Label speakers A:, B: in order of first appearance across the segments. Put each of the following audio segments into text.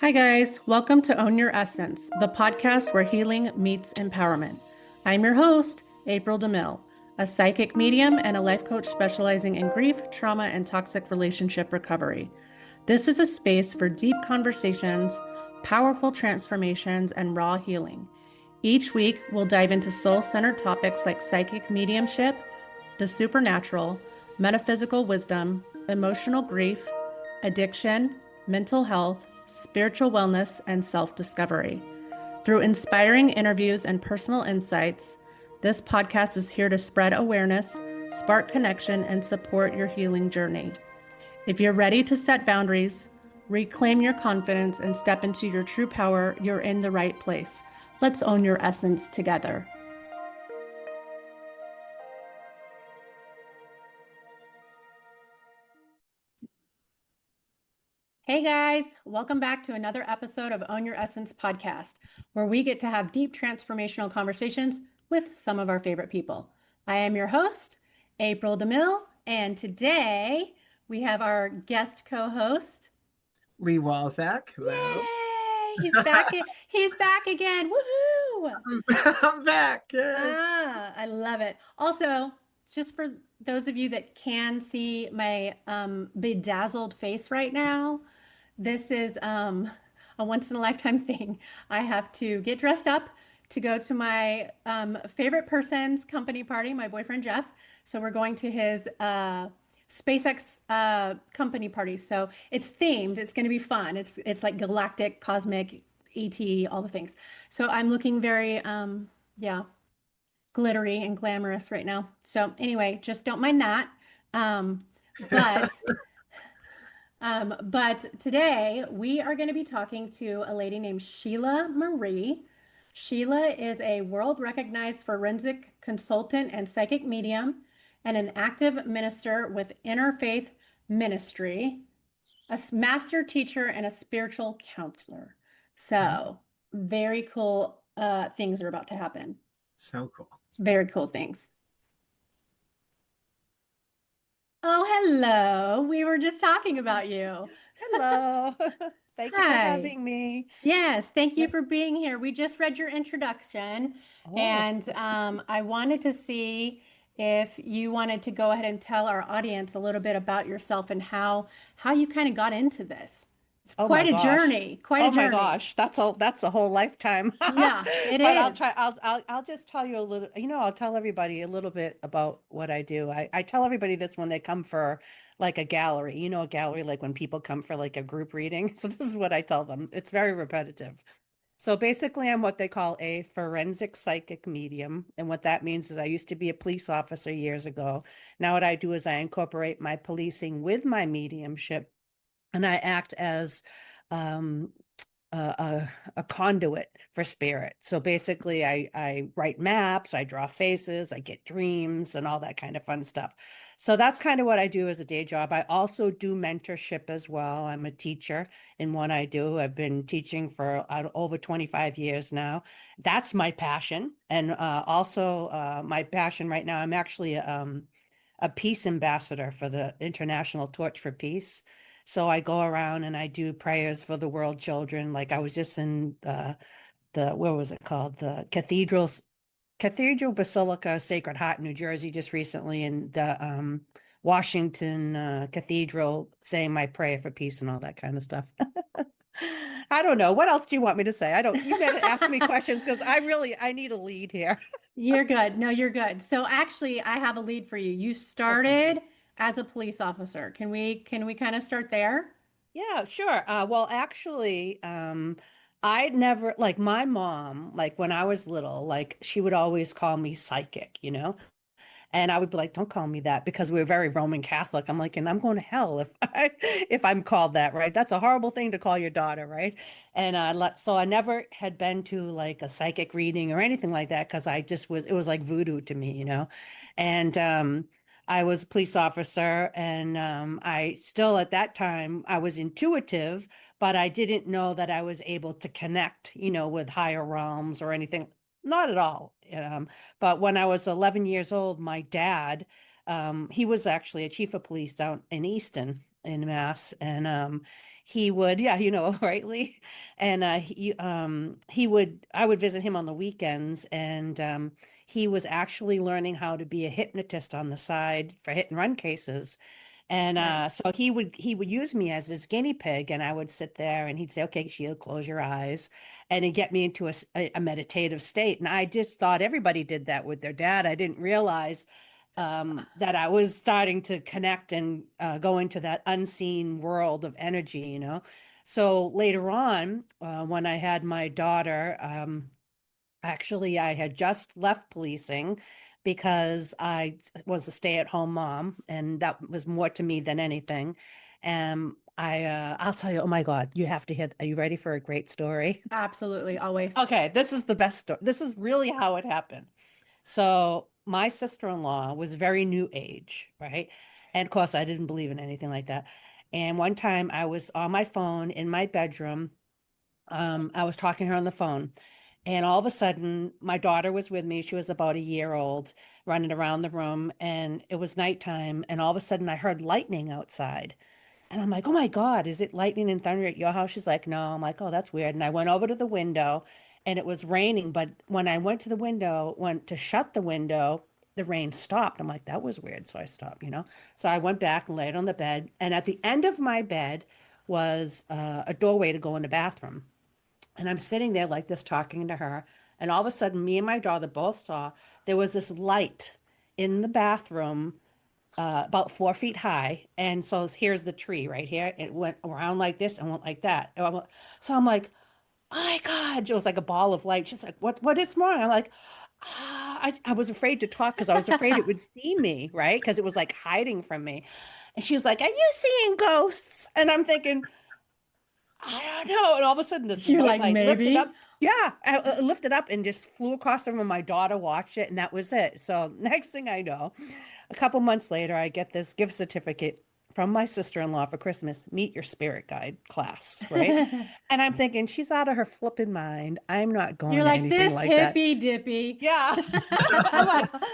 A: Hi, guys. Welcome to Own Your Essence, the podcast where healing meets empowerment. I'm your host, April DeMille, a psychic medium and a life coach specializing in grief, trauma, and toxic relationship recovery. This is a space for deep conversations, powerful transformations, and raw healing. Each week, we'll dive into soul centered topics like psychic mediumship, the supernatural, metaphysical wisdom, emotional grief, addiction, mental health, spiritual wellness, and self discovery. Through inspiring interviews and personal insights, this podcast is here to spread awareness, spark connection, and support your healing journey. If you're ready to set boundaries, reclaim your confidence, and step into your true power, you're in the right place. Let's own your essence together. Hey guys, welcome back to another episode of Own Your Essence podcast, where we get to have deep transformational conversations with some of our favorite people. I am your host, April DeMille, and today we have our guest co-host,
B: Lee Walczack. Hello.
A: Yay! He's back again. Woohoo!
B: I'm back. Yay.
A: I love it. Also, just for those of you that can see my bedazzled face right now, this is a once in a lifetime thing. I have to get dressed up to go to my favorite person's company party, my boyfriend Jeff. So we're going to his SpaceX company party. So it's themed. It's going to be fun. It's like galactic, cosmic, ET, all the things. So I'm looking very glittery and glamorous right now. So anyway, just don't mind that. But but today we are going to be talking to a lady named Sheila Marie. Sheila is a world recognized forensic consultant and psychic medium and an active minister with Interfaith Ministry, a master teacher, and a spiritual counselor. So very cool things are about to happen.
B: So cool.
A: Very cool things. Oh, hello. We were just talking about you.
C: Hello. Thank you for having me.
A: Yes, thank you for being here. We just read your introduction, and I wanted to see if you wanted to go ahead and tell our audience a little bit about yourself and how you kind of got into this. It's quite a journey. Quite a journey.
C: Oh my gosh, that's a whole lifetime.
A: Yeah, it
C: But
A: is.
C: I'll just tell you a little, I'll tell everybody a little bit about what I do. I tell everybody this when they come for like a gallery, a gallery, like when people come for like a group reading. So this is what I tell them. It's very repetitive. So basically, I'm what they call a forensic psychic medium. And what that means is I used to be a police officer years ago. Now what I do is I incorporate my policing with my mediumship. And I act as a conduit for spirit. So basically, I write maps, I draw faces, I get dreams and all that kind of fun stuff. So that's kind of what I do as a day job. I also do mentorship as well. I'm a teacher in what I do. I've been teaching for over 25 years now. That's my passion. And also my passion right now, I'm actually a peace ambassador for the International Torch for Peace. So I go around and I do prayers for the world children. Like I was just in the what was it called? The Cathedral Basilica Sacred Heart, New Jersey, just recently, in the Washington Cathedral, saying my prayer for peace and all that kind of stuff. I don't know. What else do you want me to say? You got to ask me questions because I need a lead here.
A: You're good. No, you're good. So actually, I have a lead for you. You started as a police officer. Can we kind of start there?
C: Yeah, sure. Well, actually, I never, like my mom, like when I was little, like she would always call me psychic, and I would be like, don't call me that, because we were very Roman Catholic. I'm like, and I'm going to hell if I'm called that, right? That's a horrible thing to call your daughter, right? And so I never had been to like a psychic reading or anything like that, because it was like voodoo to me, And I was a police officer, and I still at that time I was intuitive, but I didn't know that I was able to connect, with higher realms or anything. Not at all. But when I was 11 years old, my dad, he was actually a chief of police down in Easton. in Mass, and he would, yeah, right, Lee, and I would visit him on the weekends, and he was actually learning how to be a hypnotist on the side for hit and run cases. And
A: Nice.
C: so he would use me as his guinea pig, and I would sit there, and he'd say, "Okay, Sheila, close your eyes," and he'd get me into a meditative state. And I just thought everybody did that with their dad. I didn't realize that I was starting to connect and go into that unseen world of energy. So later on, when I had my daughter, actually, I had just left policing because I was a stay-at-home mom, and that was more to me than anything. And I'll tell you, oh my God, you have to hear. Are you ready for a great story?
A: Absolutely. Always.
C: Okay, this is the best story. This is really how it happened. So my sister-in-law was very new age, right? And of course, I didn't believe in anything like that. And one time I was on my phone in my bedroom. I was talking to her on the phone, and all of a sudden, my daughter was with me. She was about a year old, running around the room, and it was nighttime. And all of a sudden, I heard lightning outside. And I'm like, oh my God, is it lightning and thunder at your house? She's like, no. I'm like, oh, that's weird. And I went over to the window, and it was raining. But when I went to the window, went to shut the window, the rain stopped. I'm like, that was weird. So I stopped. So I went back and laid on the bed. And at the end of my bed was a doorway to go in the bathroom. And I'm sitting there like this talking to her. And all of a sudden, me and my daughter both saw there was this light in the bathroom about 4 feet high. And so here's the tree right here. It went around like this and went like that. So I'm like, oh my God. It was like a ball of light. She's like, what is wrong? I'm like, I was afraid to talk because I was afraid it would see me, right? Because it was like hiding from me. And she's like, are you seeing ghosts? And I'm thinking, I don't know. And all of a sudden, this
A: You're
C: white
A: like,
C: light lifted
A: maybe.
C: up. Yeah, I lifted up and just flew across the room. My daughter watched it, and that was it. So next thing I know, a couple months later, I get this gift certificate from my sister-in-law for Christmas, meet your spirit guide class, right? And I'm thinking, she's out of her flipping mind. I'm not
A: You're
C: going to
A: like
C: anything
A: this
C: like that.
A: hippy dippy.
C: Yeah.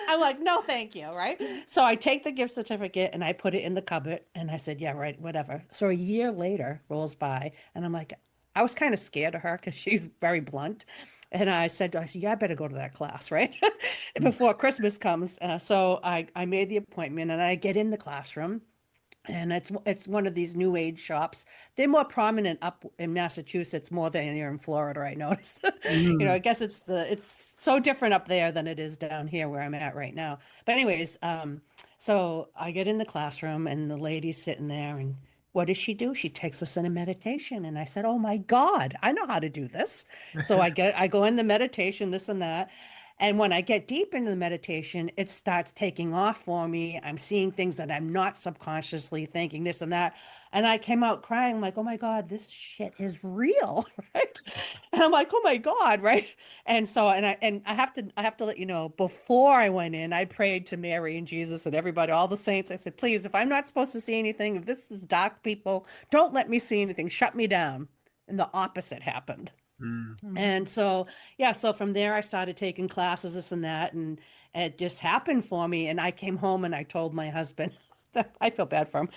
C: I'm like, no, thank you, right? So I take the gift certificate and I put it in the cupboard and I said, yeah, right, whatever. So a year later rolls by and I'm like, I was kind of scared of her because she's very blunt. And I said, yeah, I better go to that class, right? Before Christmas comes. So I made the appointment and I get in the classroom. And it's one of these new age shops. They're more prominent up in Massachusetts more than here in Florida, I noticed. I
B: Mm.
C: guess it's so different up there than it is down here where I'm at right now. But anyways, so I get in the classroom and the lady's sitting there and what does she do? She takes us in a meditation. And I said, oh my God, I know how to do this. So I go in the meditation, this and that. And when I get deep into the meditation, it starts taking off for me. I'm seeing things that I'm not subconsciously thinking, this and that. And I came out crying, like, oh my God, this shit is real, right? And I'm like, oh my God, right? And so, and I have to let you know, before I went in, I prayed to Mary and Jesus and everybody, all the saints. I said, please, if I'm not supposed to see anything, if this is dark people, don't let me see anything. Shut me down. And the opposite happened.
B: Mm.
C: And so, yeah, so from there I started taking classes, this and that, and it just happened for me. And I came home and I told my husband that I feel bad for him.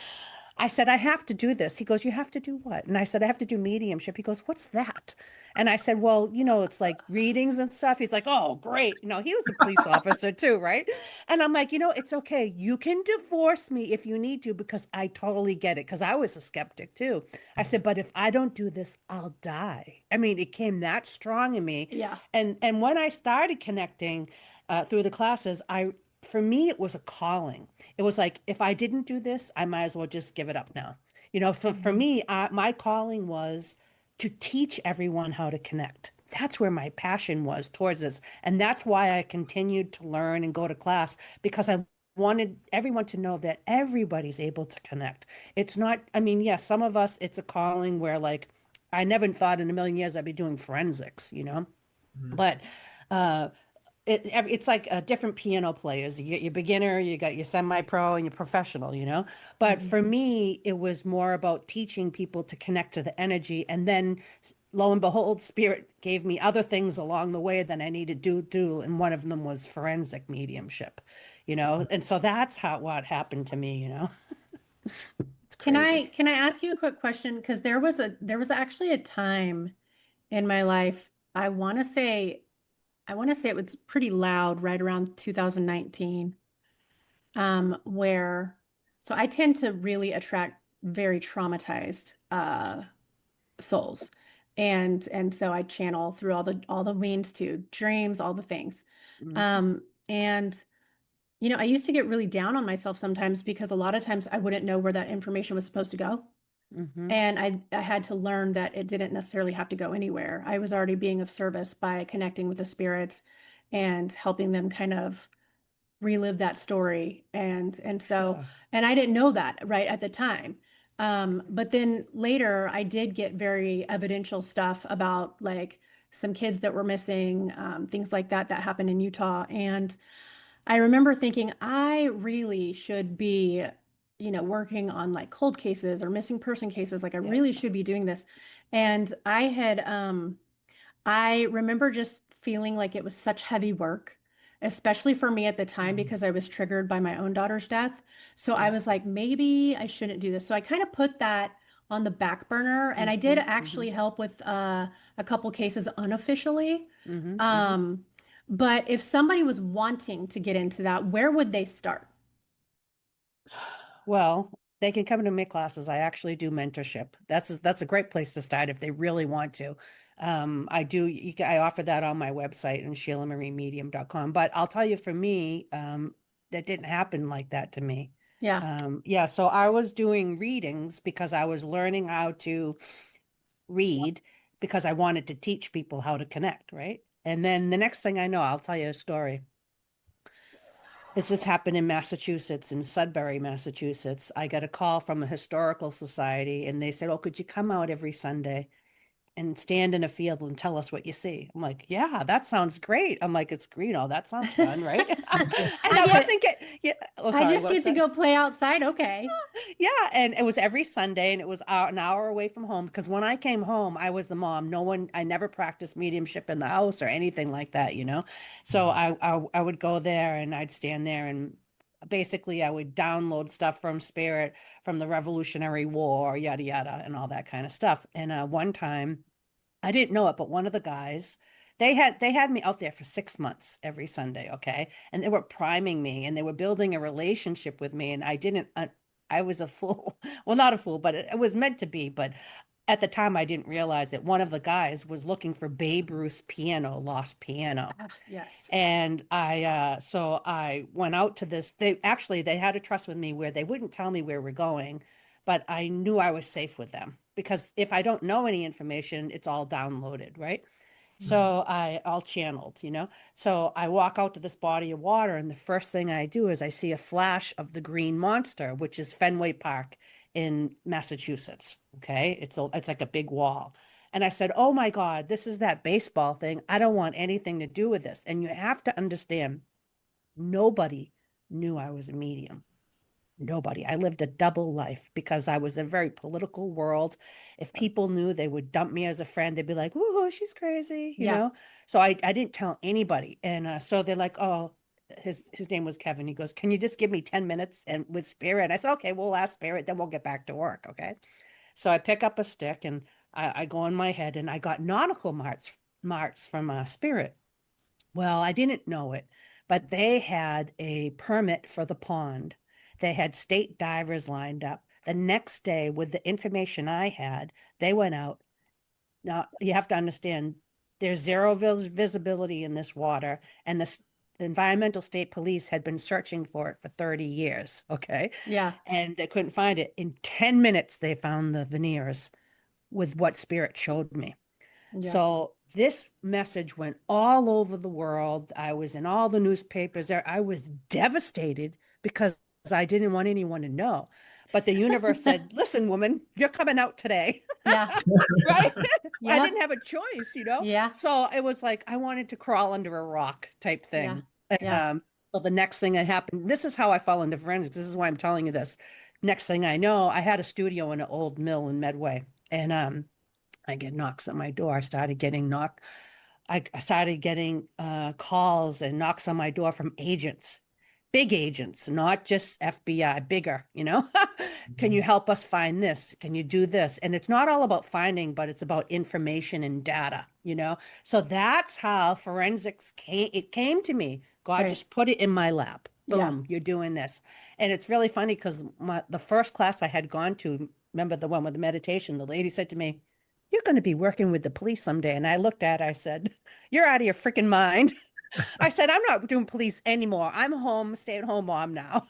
C: I said, I have to do this. He goes, you have to do what? And I said, I have to do mediumship. He goes, what's that? And I said, well, it's like readings and stuff. He's like, oh, great. He was a police officer too, right? And I'm like, it's okay. You can divorce me if you need to, because I totally get it. Because I was a skeptic too. I said, but if I don't do this, I'll die. I mean, it came that strong in me.
A: Yeah.
C: And when I started connecting through the classes, for me, it was a calling. It was like, if I didn't do this, I might as well just give it up now. For me, my calling was to teach everyone how to connect. That's where my passion was towards this. And that's why I continued to learn and go to class, because I wanted everyone to know that everybody's able to connect. It's not, I mean, yes, some of us, it's a calling where like, I never thought in a million years I'd be doing forensics.
B: Mm.
C: But uh, it's like different piano players. You get your beginner, you got your semi-pro, and your professional. But
A: Mhm.
C: for me, it was more about teaching people to connect to the energy. And then lo and behold, Spirit gave me other things along the way that I needed to do. And one of them was forensic mediumship. And so that's what happened to me. It's crazy.
A: can I ask you a quick question? Because there was actually a time in my life, I want to say it was pretty loud right around 2019, where so I tend to really attract very traumatized souls. And so I channel through all the means to dreams, all the things.
C: Mhm,
A: And I used to get really down on myself sometimes because a lot of times I wouldn't know where that information was supposed to go.
C: mhm.
A: And I had to learn that it didn't necessarily have to go anywhere. I was already being of service by connecting with the spirits and helping them kind of relive that story.
C: Sure.
A: And I didn't know that right at the time. But then later I did get very evidential stuff about like some kids that were missing, things like that that happened in Utah. And I remember thinking I really should be, working on like cold cases or missing person cases. Like I
C: Yeah.
A: really should be doing this. And I remember just feeling like it was such heavy work, especially for me at the time
B: Mhm.
A: because I was triggered by my own daughter's death. So I
C: Yeah.
A: was like, maybe I shouldn't do this. So I kind of put that on the back burner, and I did
C: Mhm, mhm,
A: actually help with a couple cases unofficially.
C: mhm, mhm.
A: Um, but if somebody was wanting to get into that, where would they start?
C: Well, they can come to my classes. I actually do mentorship. That's a great place to start if they really want to. I offer that on my website and SheilaMarieMedium.com. But I'll tell you, for me, that didn't happen like that to me.
A: Yeah.
C: Yeah, so I was doing readings because I was learning how to read because I wanted to teach people how to connect, right? And then the next thing I know, I'll tell you a story. This happened in Massachusetts, in Sudbury, Massachusetts. I got a call from a historical society and they said, "Oh, could you come out every Sunday and stand in a field and tell us what you see?" I'm like, "Yeah, that sounds great." I'm like, "It's green. Oh, that sounds fun, right?" And
A: I
C: I
A: get
C: wasn't get yeah. Oh,
A: I
C: sorry,
A: just
C: what
A: get
C: was
A: to
C: that?
A: go play outside. Okay.
C: Yeah, and it was every Sunday, and it was an hour away from home. Because when I came home, I was the mom. No one, I never practiced mediumship in the house or anything like that, you know. So I would go there, and I'd stand there, and basically I would download stuff from Spirit, from the Revolutionary War, yada yada, and all that kind of stuff. And one time, I didn't know it, but one of the guys. They had me out there for 6 months every Sunday, okay? And they were priming me and they were building a relationship with me. And I didn't I was a fool. Well, not a fool, but it was meant to be. But at the time, I didn't realize that one of the guys was looking for Babe Ruth's piano, lost piano.
A: Ah, yes.
C: And so I went out to this. They had a trust with me where they wouldn't tell me where we're going, but I knew I was safe with them because if I don't know any information, it's all downloaded, right?
B: Mhm.
C: So I all channeled, you know. So I walk out to this body of water, and the first thing I do is I see a flash of the green monster, which is Fenway Park in Massachusetts. Okay, it's like a big wall. And I said, "Oh my God, this is that baseball thing. I don't want anything to do with this." And you have to understand, nobody knew I was a medium. Nobody. I lived a double life because I was in a very political world. If people knew, they would dump me as a friend. They'd be like, "Whoa, she's crazy," you
A: Yeah.
C: know? So I didn't tell anybody. And so they're like, "Oh," his name was Kevin. He goes, "Can you just give me 10 minutes and with Spirit?" And I said, "Okay, we'll ask Spirit, then we'll get back to work." Okay. So I pick up a stick and I go in my head and I got nautical marks from Spirit. Well, I didn't know it, but they had a permit for the pond. They had state divers lined up. The next day, with the information I had, they went out. Now, you have to understand, there's zero visibility in this water, and the environmental state police had been searching for it for 30 years. Okay.
A: Yeah.
C: And they couldn't find it. In 10 minutes, they found the veneers with what Spirit showed me.
A: Yeah.
C: So this message went all over the world. I was in all the newspapers there. I was devastated because I didn't want anyone to know. But the universe said, "Listen, woman, you're coming out today."
A: Yeah.
C: Right? I
A: Yep.
C: didn't have a choice, you know?
A: Yeah.
C: So it was like I wanted to crawl under a rock type
A: Yeah.
C: thing. And
A: Yeah.
C: so the next thing that happened, this is how I fell into forensics. This is why I'm telling you this. Next thing I know, I had a studio in an old mill in Medway. And I get knocks on my door. I started getting calls and knocks on my door from agents, big agents, not just FBI, bigger, you know? can you help us find this? Can you do this? And it's not all about finding, but it's about information and data, So that's how forensics came. It came to me. God
A: Right.
C: just put it in my lap.
A: Yeah.
C: Boom, you're doing this. And it's really funny because the first class I had gone to, remember the one with the meditation, the lady said to me, "You're going to be working with the police someday." And I looked at her, I said, "You're out of your freaking mind." I said, "I'm not doing police anymore. I'm home, stay-at-home mom now."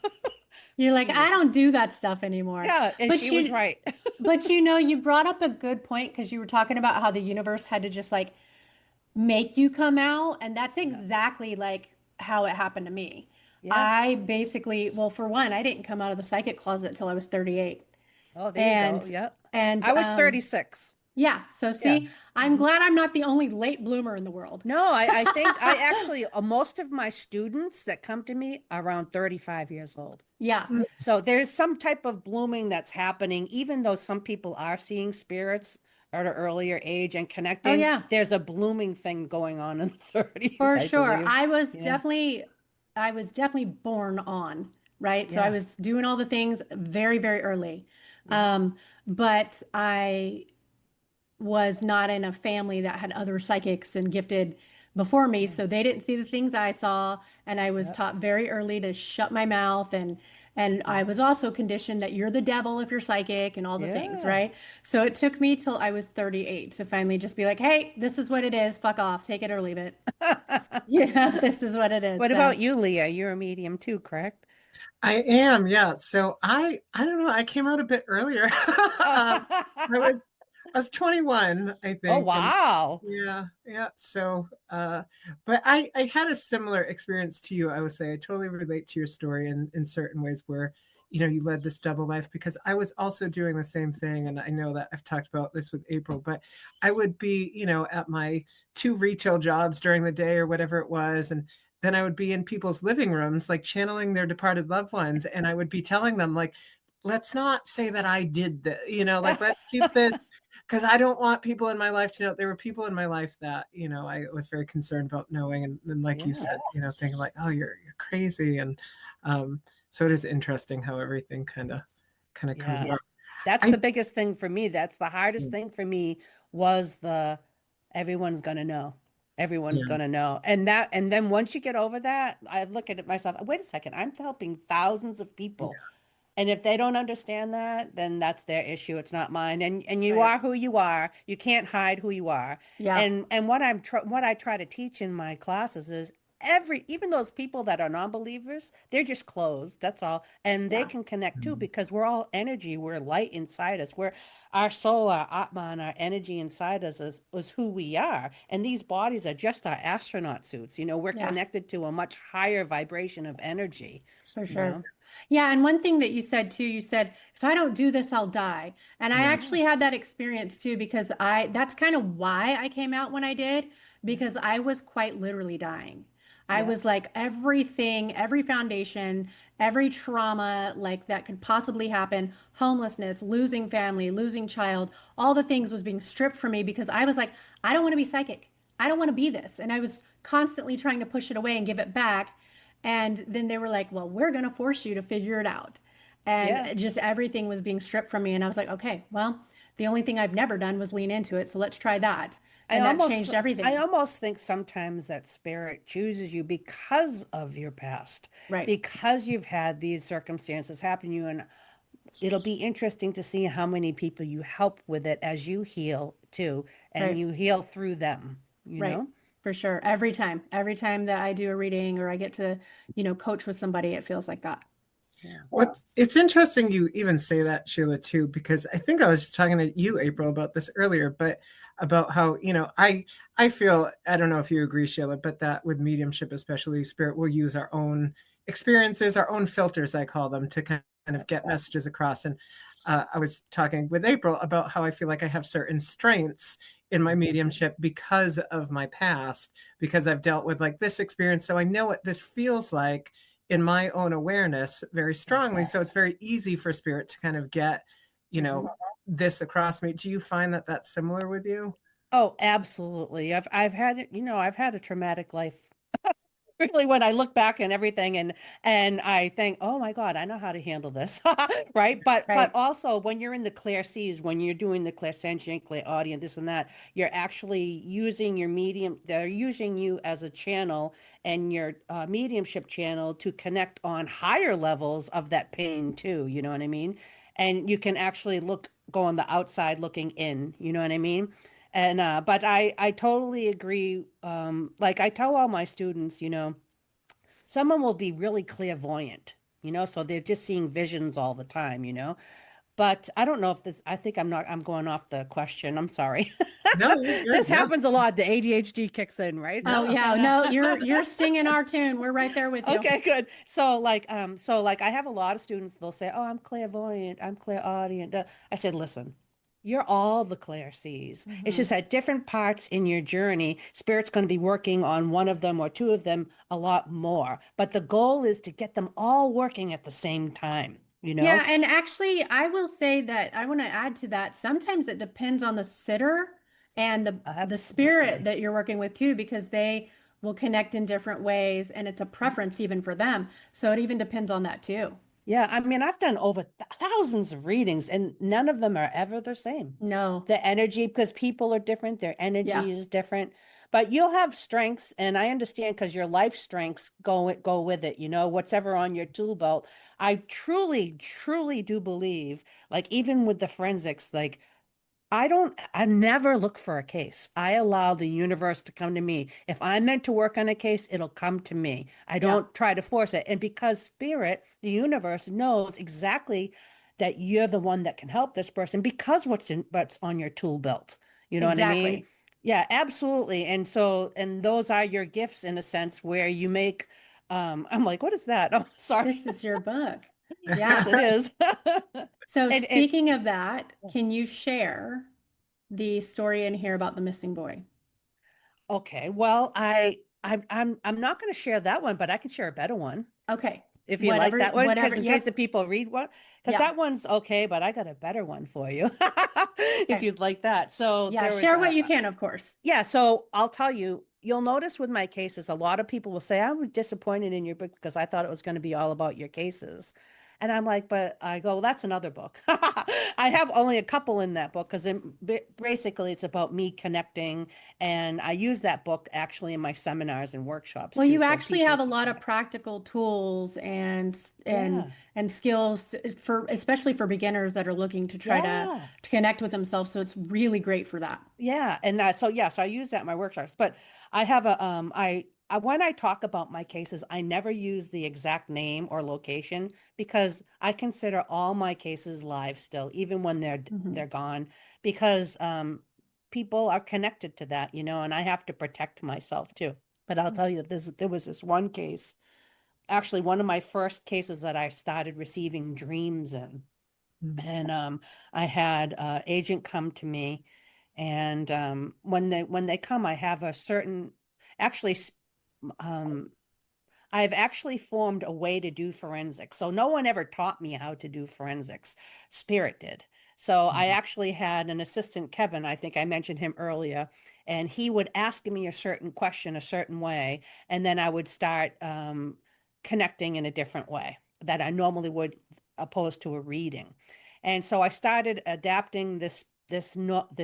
A: You're like,
C: She
A: I
C: was,
A: don't do that stuff anymore.
C: yeah, and
A: But
C: she was right.
A: you brought up a good point because you were talking about how the universe had to just like make you come out. And that's
C: Yeah.
A: exactly like how it happened to me.
C: Yeah.
A: I basically, well, for one, I didn't come out of the psychic closet till I was 38.
C: Oh, there you go.
A: And,
C: Yeah.
A: and,
C: I was 36.
A: yeah. So
C: Yeah.
A: see, I'm
C: Mhm.
A: glad I'm not the only late bloomer in the world.
C: No, I think I actually, most of my students that come to me are around 35 years old.
A: Yeah.
C: So there's some type of blooming that's happening, even though some people are seeing spirits at an earlier age and
A: Oh,
C: connecting,
A: yeah.
C: there's a blooming thing going on in the 30s,
A: For
C: I
A: sure.
C: believe. Yeah.
A: I was definitely born on, right? So I
C: Yeah.
A: was doing all the things very, very early.
C: Yeah.
A: Um, but I was not in a family that had other psychics and gifted before me,
C: Yeah.
A: so they didn't see the things I saw, and I was
C: Yep.
A: taught very early to shut my mouth, and I
C: Yeah.
A: was also conditioned that you're the devil if you're psychic and all the things,
C: Yeah.
A: right? So it took me till I was 38 to finally just be like, "Hey, this is what it is. Fuck off. Take it or leave it." Yeah, this is what it is.
C: What
A: So,
C: about you, Leah? You're a medium too, correct?
B: I am, yeah. So I don't know. I came out a bit earlier. I was I was 21, I
C: Oh,
B: think, and
C: wow.
B: yeah, yeah. So, but I had a similar experience to you. I would say I totally relate to your story in certain ways where you led this double life because I was also doing the same thing, and I know that I've talked about this with April, but I would be at my two retail jobs during the day or whatever it was, and then I would be in people's living rooms, like channeling their departed loved ones. And I would be telling them, like, let's not say that I did this, like, let's keep this because I don't want people in my life to know. There were people in my life that, I was very concerned about knowing. And like you
C: Yeah.
B: said, thinking like, oh, you're crazy. And so it is interesting how everything kind of comes
C: Yeah.
B: about.
C: That's
B: I,
C: the biggest thing for me. That's the hardest thing for me was the everyone's gonna know. Everyone's
B: yeah,
C: gonna know. And then once you get over that, I look at it myself, wait a second, I'm helping thousands of
B: yeah,
C: people. And if they don't understand that, then that's their issue. It's not mine. And you
A: right.
C: are who you are. You can't hide who you are.
A: Yeah,
C: And what I try to teach in my classes is even those people that are non-believers, they're just closed. That's all. And they
A: yeah,
C: can connect too
B: mhm,
C: because we're all energy. We're light inside us. We're our soul, our Atman, our energy inside us is who we are. And these bodies are just our astronaut suits. We're
A: yeah.
C: connected to a much higher vibration of energy,
A: For
C: you
A: sure.
C: know?
A: Yeah, and one thing that you said too, you said, if I don't do this, I'll die. And I
B: yeah,
C: Yeah.
A: actually had that experience too because that's kind of why I came out when I did,
C: Yeah.
A: because I was quite literally dying. I
C: Yeah.
A: was like everything, every foundation, every trauma like that could possibly happen, homelessness, losing family, losing child, all the things was being stripped from me because I was like, I don't want to be psychic. I don't want to be this. And I was constantly trying to push it away and give it back. And then they were like, well, we're going to force you to figure it out. And
C: Yeah.
A: just everything was being stripped from me. And I was like, okay, well, the only thing I've never done was lean into it. So let's try that.
C: I
A: And that
C: almost
A: changed
C: I
A: everything.
C: almost think sometimes that spirit chooses you because of your past,
A: Right.
C: because you've had these circumstances happen to you, and it'll be interesting to see how many people you help with it as you heal too, and
A: Right.
C: you heal through them,
A: Right. For sure. Every time that I do a reading or I get to, coach with somebody, it feels like that.
C: Yeah.
B: It's interesting you even say that, Sheila, too, because I think I was just talking to you, April, about this earlier, but about how, I feel, I don't know if you agree, Sheila, but that with mediumship, especially spirit, will use our own experiences, our own filters, I call them, to kind of get messages across. And I was talking with April about how I feel like I have certain strengths in my mediumship because of my past, because I've dealt with like this experience. So I know what this feels like in my own awareness very strongly. So it's
C: Yes.
B: very easy for spirit to kind of get, you
C: Mhm.
B: know, this across me. Do you find that that's similar with you?
C: Oh, absolutely. I've had it, I've had a traumatic life. really, when I look back and everything, and I think, oh my God, I know how to handle this, right? But
A: Right.
C: also when you're in the clear seas, when you're doing the clear sentient, clear audience, this and that, you're actually using your medium. They're using you as a channel and your mediumship channel to connect on higher levels of that pain too. You know what I mean? And you can actually go on the outside looking in. You know what I mean? And but I totally agree. Like I tell all my students, someone will be really clairvoyant, so they're just seeing visions all the time, But I don't know if this, I think I'm going off the question. I'm sorry.
B: No, you're good.
C: This
B: Yeah.
C: happens a lot. The ADHD kicks in, right?
A: Oh
B: Yeah.
A: yeah,
C: And
A: no, you're singing our tune. We're right there with you.
C: okay, good. So like I have a lot of students, they'll say, "Oh, I'm clairvoyant, I'm clairaudient." I said, "Listen, you're all the clair sees. It's
A: Mhm.
C: just at different parts in your journey, Spirit's going to be working on one of them or two of them a lot more. But the goal is to get them all working at the same time, you know?
A: Yeah, and actually, I will say that I want to add to that. Sometimes it depends on the sitter and the spirit
C: Absolutely.
A: that you're working with too, because they will connect in different ways, and it's a preference even for them. So it even depends on that too.
C: Yeah, I mean, I've done over thousands of readings, and none of them are ever the same.
A: No,
C: The energy, because people are different, their
A: yeah,
C: energy is different. But you'll have strengths, and I understand because your life strengths go with it, whatever on your tool belt. I truly, truly do believe, like even with the forensics, like I never look for a case. I allow the universe to come to me. If I'm meant to work on a case, it'll come to me. I
A: yeah,
C: don't try to force it. And because spirit, the universe knows exactly that you're the one that can help this person because what's on your tool belt. You know what I mean?
A: exactly.
C: Yeah, absolutely. And those are your gifts in a sense where you make I'm like, what is that? Oh, sorry.
A: This is your book.
C: Yes,
A: Yeah.
C: it is.
A: So
C: And
A: speaking of that, can you share the story in here about the missing boy?
C: Okay, well, I'm not going to share that one, but I can share a better one
A: Okay.
C: if you like
A: Whatever,
C: that one,
A: whatever.
C: because in case
A: Yep.
C: the people read one, because
A: Yeah.
C: that one's okay, but I got a better one for you if
A: Okay.
C: you'd like that. So
A: Yeah.
C: there was
A: Share what you can, of course.
C: yeah, so I'll tell you, you'll notice with my cases, a lot of people will say, I was disappointed in your book because I thought it was going to be all about your cases. And I'm like, but I go, well, that's another book. I have only a couple in that book because basically it's about me connecting. And I use that book actually in my seminars and workshops
A: Well,
C: too.
A: you
C: So
A: actually
C: people
A: have a
C: can
A: lot of
C: connect.
A: practical tools
C: Yeah.
A: and skills for especially for beginners that are looking to try
C: Yeah.
A: to connect with themselves. So it's really great for that.
C: Yeah, and so I use that in my workshops. But I have I when I talk about my cases, I never use the exact name or location because I consider all my cases live still, even when
A: Hmm.
C: they're gone, because people are connected to that, and I have to protect myself too. But I'll tell you, there was this one case, actually one of my first cases that I started receiving dreams in.
B: Mm.
C: And I had an agent come to me, and when they come, I have a certain actually um, I've actually formed a way to do forensics. So no one ever taught me how to do forensics. Spirit did. So I
B: Mhm.
C: actually had an assistant, Kevin, I think I mentioned him earlier, and he would ask me a certain question a certain way, and then I would start connecting in a different way that I normally would, opposed to a reading. And so I started adapting this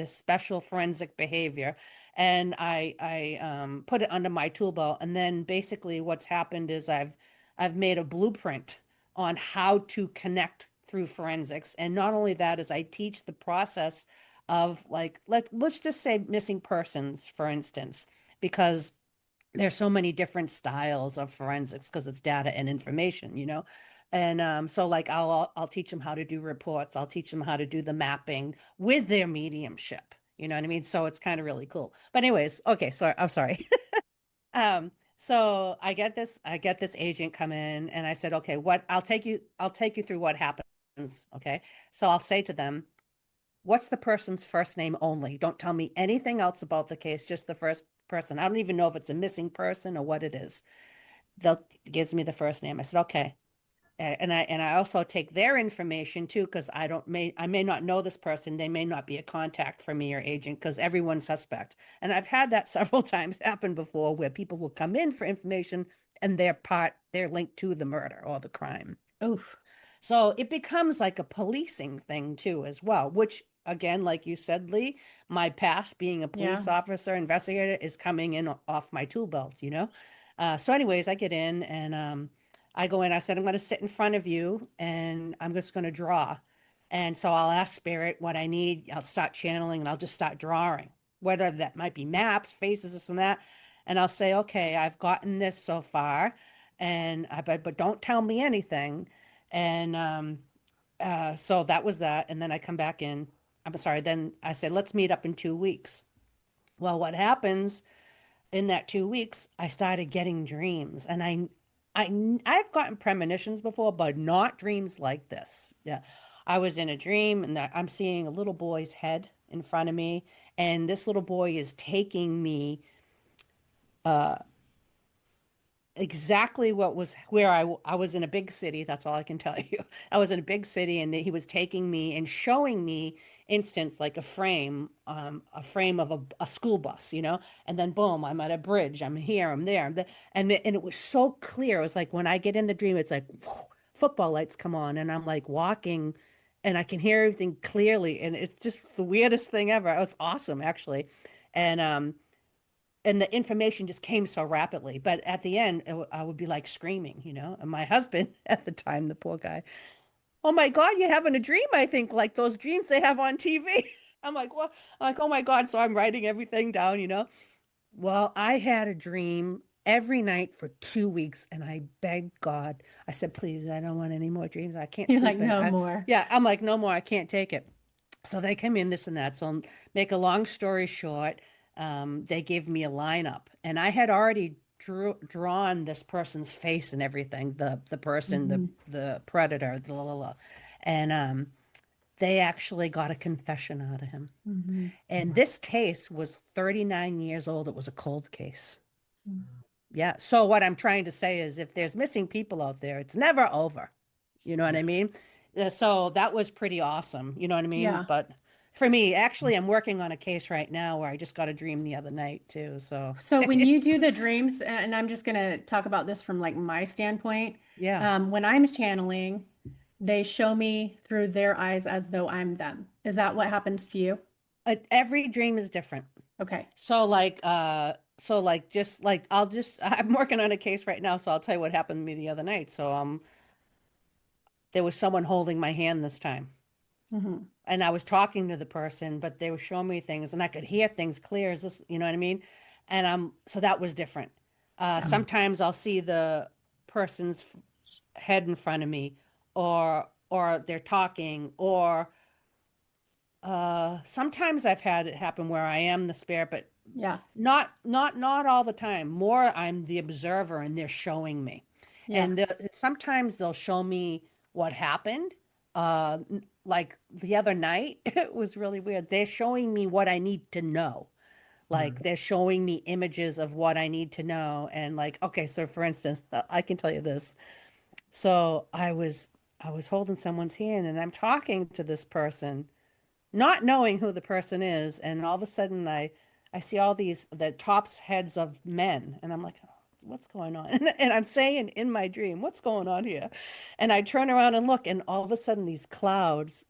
C: special forensic behavior, and I put it under my tool belt. And then basically what's happened is I've made a blueprint on how to connect through forensics. And not only that, is I teach the process of like let's just say missing persons, for instance, because there's so many different styles of forensics because it's data and information, And so like I'll teach them how to do reports. I'll teach them how to do the mapping with their mediumship. You know what I mean? So it's kind of really cool. But anyways, okay, sorry, I'm sorry. So I get this agent come in and I said, okay, I'll take you through what happens. Okay. So I'll say to them, what's the person's first name only? Don't tell me anything else about the case, just the first person. I don't even know if it's a missing person or what it is. They'll gives me the first name. I said, okay. And I also take their information too, because I may not know this person. They may not be a contact for me or agent because everyone's suspect. And I've had that several times happen before where people will come in for information and they're linked to the murder or the crime.
A: Oof.
C: So it becomes like a policing thing too, as well, which again, like you said, Lee, my past being a police officer, investigator is coming in off my tool belt, you know? So anyways, I get in and I go in, I said, I'm going to sit in front of you and I'm just going to draw. And so I'll ask spirit what I need. I'll start channeling and I'll just start drawing, whether that might be maps, faces, this and that. And I'll say, okay, I've gotten this so far and but don't tell me anything. And so that was that. And then I come back in. I'm sorry. Then I said, let's meet up in 2 weeks. Well, what happens in that 2 weeks, I started getting dreams, and I've gotten premonitions before, but not dreams like this. Yeah, I was in a dream, and I'm seeing a little boy's head in front of me, and this little boy is taking me exactly where I was in a big city. That's all I can tell you. I was in a big city and he was taking me and showing me instance like a frame of a school bus, you know, and then boom, I'm at a bridge. I'm here, I'm there. And it was so clear. It was like when I get in the dream, it's like whoo, football lights come on and I'm like walking and I can hear everything clearly. And it's just the weirdest thing ever. It was awesome, actually. And the information just came so rapidly. But at the end, I would be like screaming, you know. And my husband at the time, the poor guy, oh my God, you're having a dream, I think, like those dreams they have on TV. I'm like, what? I'm like, oh my God. So I'm writing everything down, you know. Well, I had a dream every night for 2 weeks and I begged God. I said, please, I don't want any more dreams. I can't
A: You're
C: sleep.
A: like, no more.
C: Yeah, I'm like, no more. I can't take it. So they come in, this and that. So make a long story short, they gave me a lineup, and I had already drawn this person's face and everything. The person, the predator, and they actually got a confession out of him. And this case was 39 years old. It was a cold case. Yeah. So what I'm trying to say is, if there's missing people out there, it's never over. You know what I mean? So that was pretty awesome. You know what I mean?
A: Yeah.
C: But for me, actually, I'm working on a case right now where I just got a dream the other night too. So
A: when you do the dreams, and I'm just going to talk about this from like my standpoint.
C: yeah,
A: When I'm channeling, they show me through their eyes as though I'm them. Is that what happens to you?
C: every dream is different.
A: Okay.
C: So I'm working on a case right now, so I'll tell you what happened to me the other night. So there was someone holding my hand this time. And I was talking to the person, but they were showing me things and I could hear things clear as this, you know what I mean? And so that was different. Sometimes I'll see the person's head in front of me or they're talking or sometimes I've had it happen where I am the spirit, but
A: Yeah.
C: not all the time. More I'm the observer and they're showing me.
A: Yeah.
C: And sometimes they'll show me what happened. Like the other night, it was really weird. They're showing me what I need to know. Like they're showing me images of what I need to know. And like, okay, so for instance, I can tell you this. So I was holding someone's hand and I'm talking to this person, not knowing who the person is, and all of a sudden I see all the tops heads of men, and I'm like, what's going on? And I'm saying in my dream, what's going on here? And I turn around and look, and all of a sudden these clouds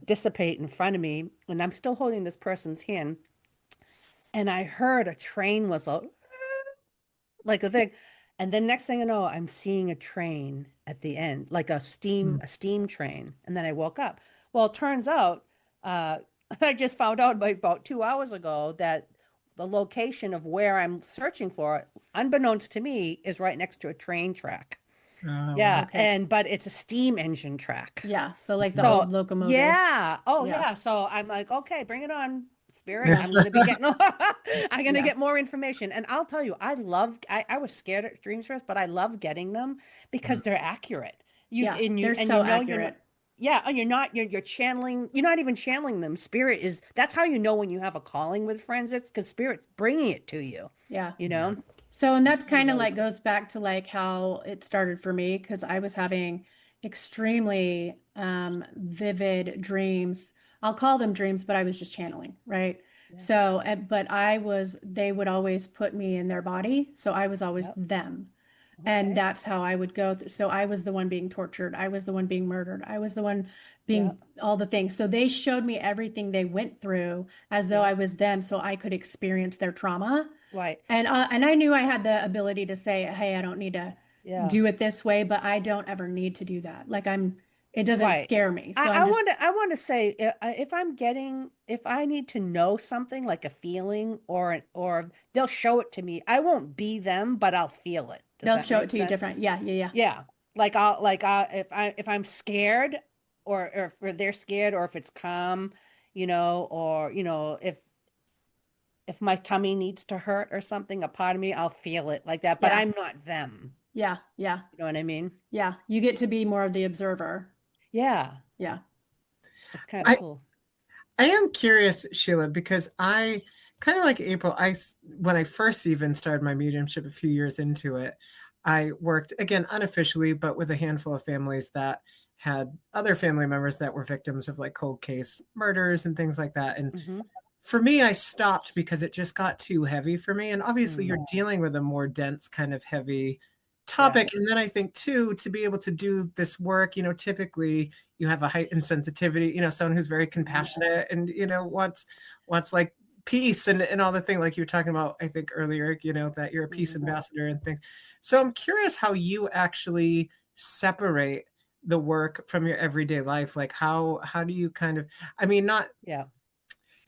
C: dissipate in front of me, and I'm still holding this person's hand, and I heard a train whistle, like a thing. And then next thing you know, I'm seeing a train at the end, like a steam train. And then I woke up. Well, it turns out, I just found out about 2 hours ago that the location of where I'm searching for, unbeknownst to me, is right next to a train track.
B: Oh,
C: Yeah,
A: Okay.
C: but it's a steam engine track.
A: Yeah. So like the
C: So
A: old locomotive.
C: yeah, oh
A: Yeah.
C: yeah. So I'm like, okay, bring it on, spirit. I'm gonna be getting, I'm gonna
A: Yeah.
C: get more information. And I'll tell you, I was scared at dreams first, but I love getting them because they're accurate.
A: Yeah. They're so accurate.
C: Yeah, and you're channeling, you're not even channeling them. That's how you know when you have a calling with friends. It's because spirit's bringing it to you,
A: Yeah.
C: you know?
A: So, and that's kind of
C: really
A: like goes back to like how it started for me because I was having extremely vivid dreams. I'll call them dreams, but I was just channeling, right?
C: Yeah.
A: So, but they would always put me in their body. So I was always
C: Yep.
A: them. And
C: Okay.
A: that's how I would go. So I was the one being tortured. I was the one being murdered. I was the one
C: Yeah.
A: being all the things. So they showed me everything they went through as though
C: Yeah.
A: I was them so I could experience their trauma.
C: Right.
A: And I knew I had the ability to say, "Hey, I don't need to
C: Yeah.
A: do it this way," but I don't ever need to do that. Like it doesn't
C: Right.
A: scare me. So
C: I
A: I'm just
C: want to I want to say if I need to know something like a feeling or they'll show it to me. I won't be them, but I'll feel it. Does
A: they'll
C: that
A: show it
C: make
A: to you
C: sense?
A: different. Yeah, yeah, yeah.
C: Yeah. If I'm scared or if they're scared or if it's calm, or if my tummy needs to hurt or something, a part of me, I'll feel it like that, but
A: Yeah,
C: I'm not them.
A: yeah, yeah,
C: You know what I mean?
A: yeah. You get to be more of the observer.
C: Yeah.
A: Yeah.
C: It's kind of
B: I
C: cool.
B: I am curious, Sheila, because I kind of like April. When I first even started my mediumship a few years into it, I worked again unofficially, but with a handful of families that had other family members that were victims of like cold case murders and things like that. And
C: Mm-hmm.
B: for me, I stopped because it just got too heavy for me. And obviously,
C: Mm.
B: you're dealing with a more dense, kind of heavy
C: Yeah.
B: topic. And then I think, too, to be able to do this work, typically you have a heightened sensitivity, someone who's very
C: Mm-hmm.
B: compassionate and, wants like peace and all the thing like you were talking about, I think earlier, that you're a peace
C: Mm-hmm.
B: ambassador and things. So I'm curious how you actually separate the work from your everyday life. Like how do you kind of, I mean, not,
C: Yeah.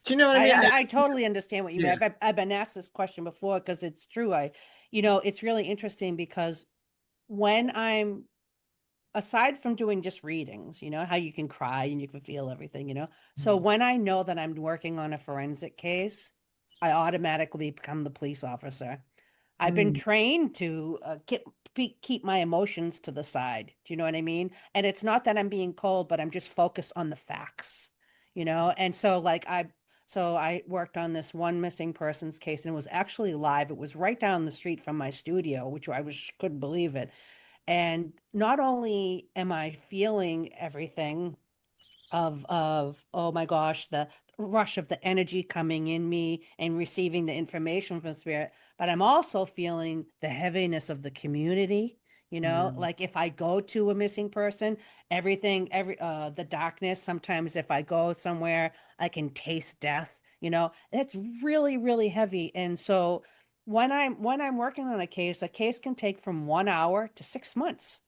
B: do you know what I mean?
C: I totally understand what you
B: Yeah.
C: mean. I've been asked this question before because it's true. It's really interesting because when I'm aside from doing just readings, how you can cry and you can feel everything. So
B: Mhm.
C: when I know that I'm working on a forensic case, I automatically become the police officer. I've been
B: Mm,
C: trained to keep my emotions to the side. Do you know what I mean? And it's not that I'm being cold, but I'm just focused on the facts. And so I worked on this one missing persons case and it was actually live. It was right down the street from my studio, which couldn't believe it. And not only am I feeling everything of oh my gosh, the rush of the energy coming in me and receiving the information from spirit, but I'm also feeling the heaviness of the community.
B: mm,
C: Like if I go to a missing person, the darkness, sometimes if I go somewhere, I can taste death. It's really, really heavy. And so when I'm working on a case can take from 1 hour to 6 months.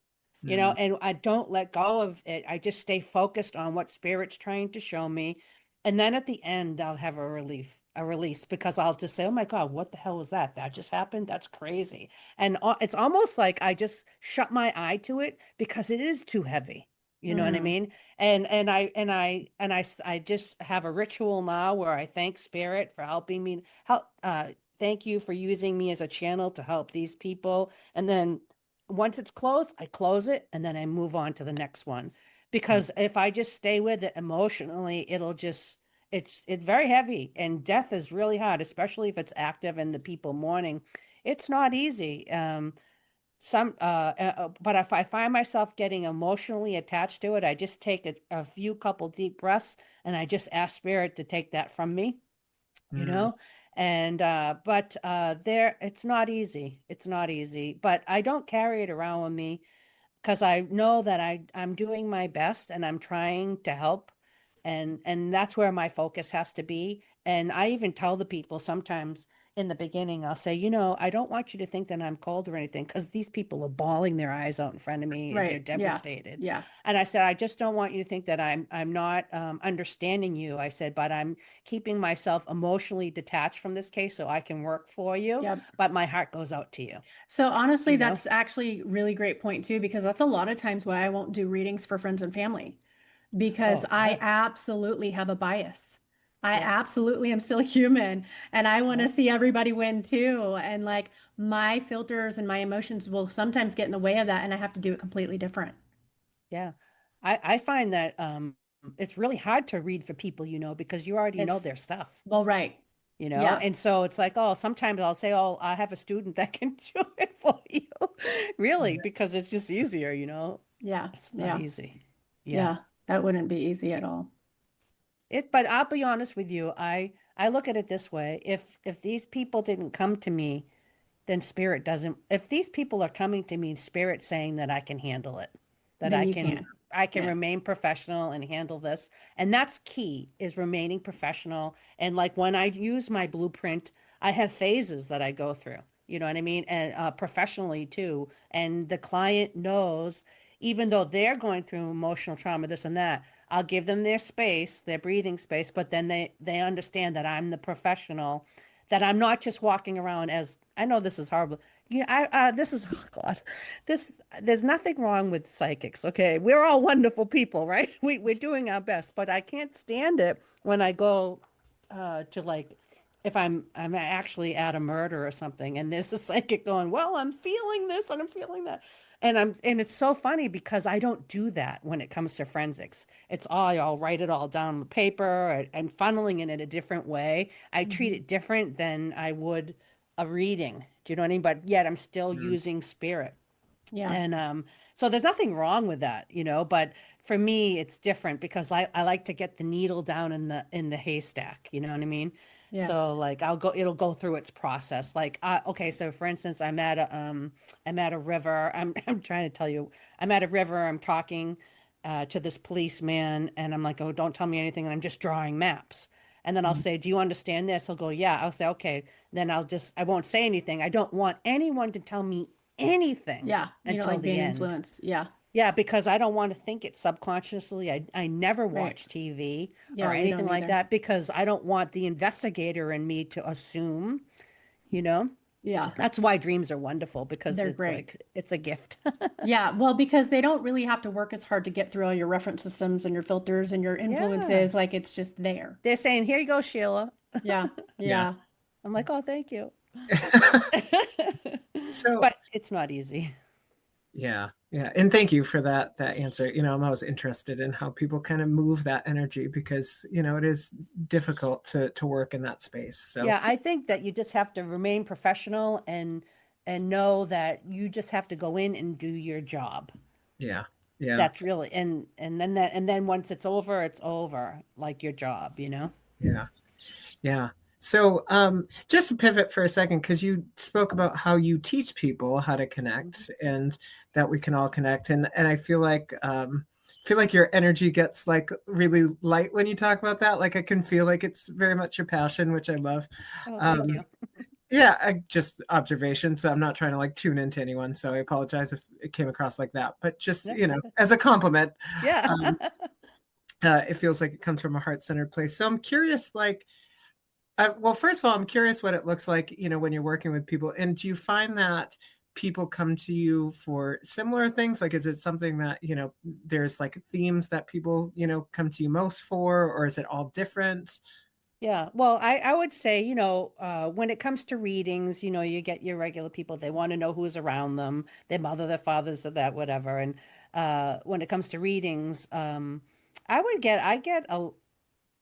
B: mm,
C: And I don't let go of it. I just stay focused on what spirit's trying to show me. And then at the end, I'll have a release because I'll just say, oh my God, what the hell was that? That just happened? That's crazy. And it's almost like I just shut my eye to it because it is too heavy. You know what I
A: Mm-hmm.
C: mean? I just have a ritual now where I thank spirit for helping me thank you for using me as a channel to help these people. And then once it's closed, I close it and then I move on to the next one.
B: mm.
C: Because if I just stay with it emotionally, it's very heavy and death is really hard, especially if it's active and the people mourning. It's not easy. But if I find myself getting emotionally attached to it, I just take a few couple deep breaths and I just ask spirit to take that from me you
B: Mm.
C: know and but there it's not easy, but I don't carry it around with me because I know that I'm doing my best and I'm trying to help, and that's where my focus has to be. And I even tell the people sometimes in the beginning, I'll say, I don't want you to think that I'm cold or anything because these people are bawling their eyes out in front of me. They're
A: Right. Yeah.
C: devastated.
A: Yeah.
C: And I said, I just don't want you to think that I'm not understanding you. I said, but I'm keeping myself emotionally detached from this case so I can work for you.
A: Yep.
C: But my heart goes out to you,
A: So honestly,
C: you know?
A: that's actually really great point too, because that's a lot of times why I won't do readings for friends and family, because
C: Oh,
A: I
C: yeah.
A: absolutely have a bias. I
C: Yep.
A: absolutely am still human and I want to
C: Yep.
A: see everybody win too. And like my filters and my emotions will sometimes get in the way of that, and I have to do it completely different.
C: Yeah. I find that it's really hard to read for people, because you already know
A: It's
C: their stuff,
A: well, right. Yeah.
C: and so it's like, oh, sometimes I'll say, oh, I have a student that can do it for you. Really, because it's just easier.
A: Yeah.
C: It's not
A: Yeah.
C: easy. Yeah.
A: Yeah. That wouldn't be easy at all.
C: But I'll be honest with you. I look at it this way. If these people didn't come to me, then spirit doesn't. If these people are coming to me, spirit saying that I can handle it, that
A: Then you can.
C: I can
A: Yeah.
C: remain professional and handle this. And that's key, is remaining professional. And like when I use my blueprint, I have phases that I go through. You know what I mean? And professionally too. And the client knows, even though they're going through emotional trauma, this and that, I'll give them their space, their breathing space, but then they understand that I'm the professional, that I'm not just walking around as, I know this is horrible. Yeah, this is, oh God, this, there's nothing wrong with psychics, okay? We're all wonderful people, right? We're doing our best, but I can't stand it when I go to like, if I'm actually at a murder or something, and there's a psychic going, well, I'm feeling this and I'm feeling that. And it's so funny because I don't do that when it comes to forensics. It's all, I'll write it all down on the paper. I'm funneling it in a different way. I treat
A: Mhm.
C: it different than I would a reading. Do you know what I mean? But yet I'm still
B: Mm.
C: using spirit.
A: Yeah.
C: And so there's nothing wrong with that, but for me it's different because I like to get the needle down in the haystack, you know what I mean?
A: Yeah.
C: So like it'll go through its process. Like okay, so for instance, I'm at a river. I'm trying to tell you, I'm at a river, I'm talking to this policeman and I'm like, "Oh, don't tell me anything," and I'm just drawing maps. And then I'll
B: Mm.
C: say, "Do you understand this?" He'll go, "Yeah." I'll say, "Okay." Then I won't say anything. I don't want anyone to tell me anything
A: Yeah. You don't
C: until
A: like
C: the
A: being
C: end.
A: influenced. Yeah.
C: Yeah, because I don't want to think it subconsciously. I never
A: Right.
C: watch TV or
A: Yeah, we
C: anything
A: don't
C: like
A: either.
C: that because I don't want the investigator in me to assume, you know?
A: Yeah.
C: That's why dreams are wonderful because
A: They're
C: it's
A: great.
C: like it's a gift.
A: Yeah, well, because they don't really have to work as hard to get through all your reference systems and your filters and your
C: Yeah.
A: influences. Like it's just there.
C: They're saying, "Here you go, Sheila."
A: Yeah.
B: Yeah.
A: Yeah.
C: I'm like, "Oh, thank you."
B: So
C: But it's not easy.
B: yeah, yeah. And thank you for that answer. I'm always interested in how people kind of move that energy because, it is difficult to work in that space. So
C: Yeah, I think that you just have to remain professional and know that you just have to go in and do your job.
B: yeah, yeah,
C: That's really and then once it's over, like your job, you know?
B: yeah, yeah. So just to pivot for a second, because you spoke about how you teach people how to connect and that we can all connect. And I feel like your energy gets like really light when you talk about that. Like I can feel like it's very much your passion, which I love.
C: Oh, thank
B: Um,
C: you.
B: Yeah, just observation. So I'm not trying to like tune into anyone. So I apologize if it came across like that. But just,
C: No.
B: as a compliment,
C: Yeah.
B: um, it feels like it comes from a heart-centered place. So I'm curious, like, well, first of all, I'm curious what it looks like, when you're working with people. And do you find that people come to you for similar things? Like, is it something that, there's like themes that people, come to you most for, or is it all different?
C: Yeah. Well, I would say, when it comes to readings, you get your regular people, they want to know who's around them, their mother, their fathers, or that, whatever. And when it comes to readings,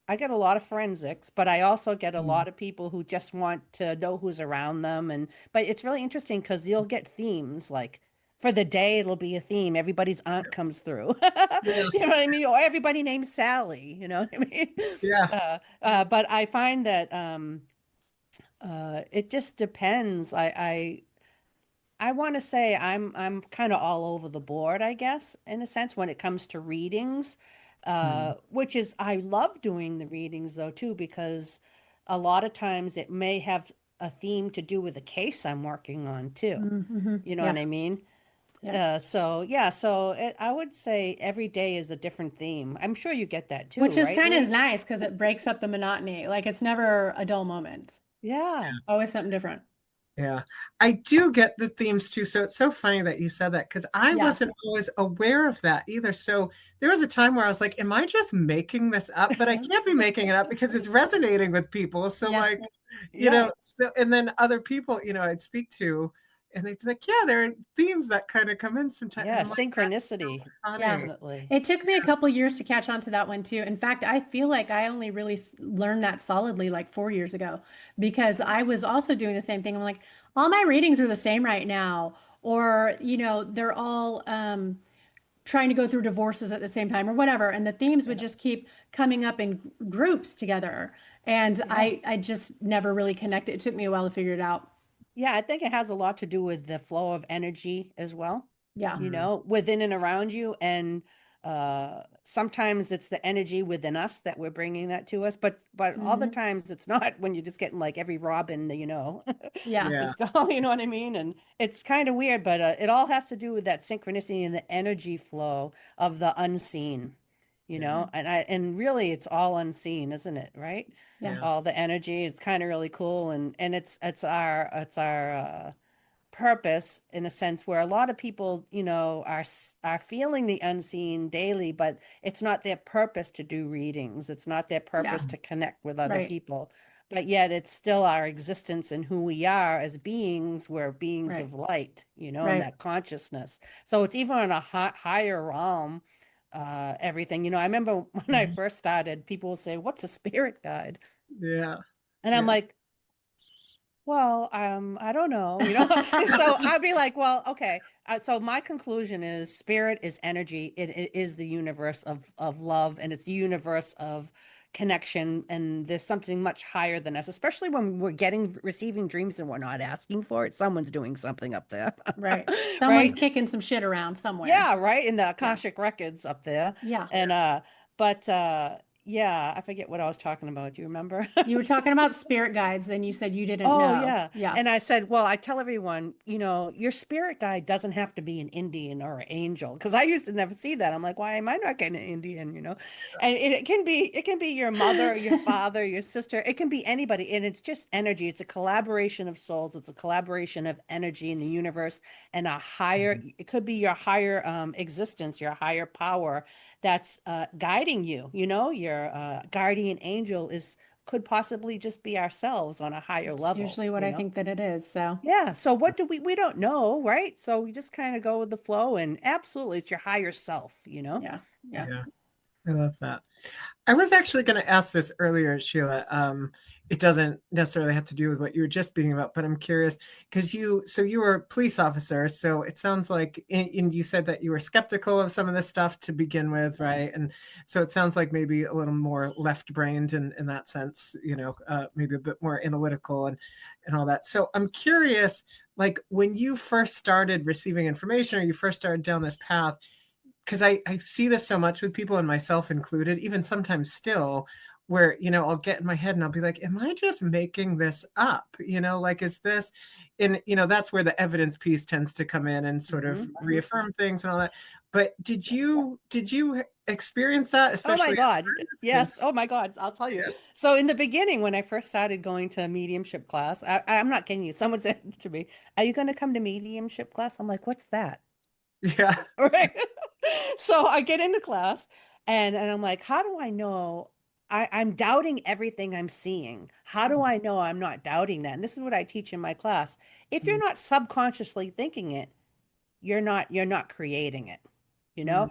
C: I get a lot of forensics, but I also get a
B: Mm.
C: lot of people who just want to know who's around them. But it's really interesting because you'll get themes like for the day, it'll be a theme. Everybody's aunt comes through.
B: Yeah,
C: You know what I mean? Or everybody named Sally, you know what I mean?
B: yeah,
C: But I find that it just depends. I want to say I'm kind of all over the board, I guess, in a sense, when it comes to readings,
B: mm,
C: which is I love doing the readings though too, because a lot of times it may have a theme to do with a case I'm working on too.
A: Mm-hmm.
C: You know
A: Yeah.
C: what I mean?
A: Yeah.
C: So yeah, I would say every day is a different theme. I'm sure you get that too,
A: Which is
C: right,
A: kind of
C: Lee?
A: nice because it breaks up the monotony. Like it's never a dull moment.
C: Yeah.
A: Always something different.
B: yeah. I do get the themes too. So it's so funny that you said that because I
A: Yeah.
B: wasn't always aware of that either. So there was a time where I was like, am I just making this up? But I can't be making it up because it's resonating with people. So
A: Yeah.
B: like,
C: Yeah.
B: so and then other people, I'd speak to and they'd be like, yeah, there are themes that kind of come in sometimes. And
C: Yeah,
B: I'm like, that's so
C: synchronicity,
A: Yeah.
B: funny.
C: definitely.
A: It took me a couple years to catch on to that one too. In fact, I feel like I only really learned that solidly like 4 years ago because I was also doing the same thing. I'm like, all my readings are the same right now, or they're all trying to go through divorces at the same time or whatever. And the themes would just keep coming up in groups together. And I just never really connected. It took me a while to figure it out.
C: Yeah, I think it has a lot to do with the flow of energy as well,
A: Yeah.
C: you know, within and around you. And sometimes it's the energy within us that we're bringing that to us, but all the times it's not when you're just getting like every robin, you know,
A: Yeah.
B: Yeah.
C: it's all, you know what I mean? And it's kind of weird, but it all has to do with that synchronicity and the energy flow of the unseen, you know, and really it's all unseen, isn't it? Right?
A: Yeah.
C: All the energy, it's kind of really cool. And it's our purpose in a sense where a lot of people, you know, are feeling the unseen daily, but it's not their purpose to do readings. It's not their purpose to connect with other
A: Right.
C: people. But yet it's still our existence and who we are as beings. We're beings
A: Right.
C: of light, you know, and
A: Right.
C: that consciousness. So it's even on a higher realm, everything. You know, I remember when I first started, people would say, "What's a spirit guide?"
B: Yeah.
C: And I'm like, well, I don't know, you know. So I'd be like, well, okay. So my conclusion is spirit is energy. It is the universe of love, and it's the universe of connection. And there's something much higher than us, especially when we're receiving dreams and we're not asking for it. Someone's doing something up there.
A: Right. Someone's
C: Right?
A: kicking some shit around somewhere.
C: Yeah, right. In the Akashic records up there.
A: Yeah.
C: And but yeah, I forget what I was talking about. Do you remember?
A: You were talking about spirit guides, then you said you didn't
C: Oh,
A: know.
C: yeah.
A: Yeah.
C: And I said, well, I tell everyone, you know, your spirit guide doesn't have to be an Indian or an angel. Because I used to never see that. I'm like, why am I not getting an Indian, you know? And it can be your mother, your father, your sister. It can be anybody. And it's just energy. It's a collaboration of souls. It's a collaboration of energy in the universe and a higher, it could be your higher existence, your higher power that's guiding you. You know, your guardian angel could possibly just be ourselves on a higher
A: It's
C: level,
A: usually what
C: you
A: I
C: know?
A: think that it is. So,
C: Yeah. So what do we don't know, right? So we just kind of go with the flow and absolutely it's your higher self, you know?
A: yeah. Yeah.
B: Yeah. I love that. I was actually going to ask this earlier, Sheila. It doesn't necessarily have to do with what you were just speaking about, but I'm curious because you were a police officer. So it sounds like, and you said that you were skeptical of some of this stuff to begin with, right? And so it sounds like maybe a little more left-brained in that sense, you know, maybe a bit more analytical and all that. So I'm curious, like when you first started receiving information or you first started down this path, because I see this so much with people and myself included, even sometimes still, where, you know, I'll get in my head and I'll be like, am I just making this up? You know, like, is this, and, you know, that's where the evidence piece tends to come in and sort of reaffirm things and all that. But did you experience that,
C: Oh my
B: especially
C: God.
B: at first?
C: Yes. Oh my God. I'll tell you. So in the beginning, when I first started going to mediumship class, I'm not kidding you. Someone said to me, "Are you going to come to mediumship class?" I'm like, "What's that?"
B: Yeah.
C: Right. So I get into class and I'm like, how do I know I'm doubting everything I'm seeing? How do I know I'm not doubting that? And this is what I teach in my class. If you're not subconsciously thinking it, you're not creating it, you know?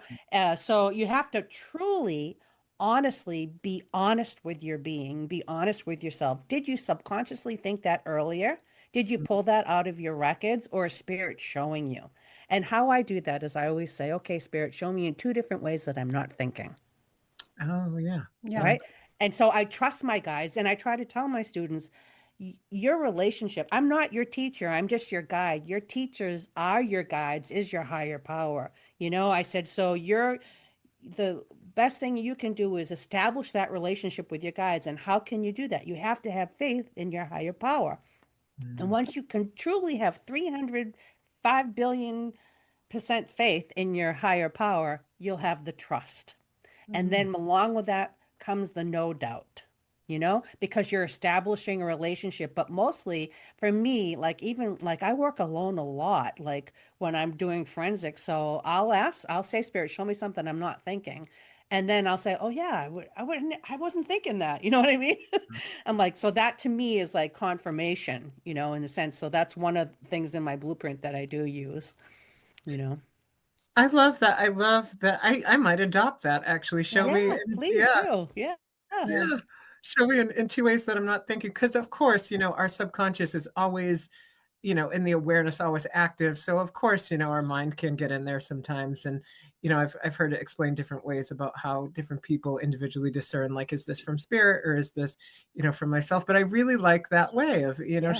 C: So you have to truly, honestly be honest with your being, be honest with yourself. Did you subconsciously think that earlier? Did you pull that out of your records or is spirit showing you? And how I do that is I always say, okay, spirit, show me in two different ways that I'm not thinking.
B: Oh, yeah.
A: Yeah.
C: Right. And so I trust my guides and I try to tell my students, your relationship, I'm not your teacher, I'm just your guide. Your teachers are your guides, is your higher power. You know, I said, so the best thing you can do is establish that relationship with your guides. And how can you do that? You have to have faith in your higher power. And once you can truly have 305 billion% faith in your higher power, you'll have the trust. And then along with that comes the no doubt, you know, because you're establishing a relationship. But mostly for me, like even like I work alone a lot, like when I'm doing forensics. So I'll say, Spirit, show me something I'm not thinking. And then I'll say, oh yeah, I wasn't thinking that. You know what I mean? I'm like, so that to me is like confirmation, you know, in the sense. So that's one of the things in my blueprint that I do use, you know.
B: I love that. I love that. I might adopt that actually. Show me.
C: Yeah, please
B: Yeah.
C: do. Yeah.
A: Yeah.
B: Show me in two ways that I'm not thinking. Because of course, you know, our subconscious is always, in the awareness always active. So of course, our mind can get in there sometimes. And, I've heard it explained different ways about how different people individually discern, like, is this from spirit or is this, from myself? But I really like that way of,
C: Yeah.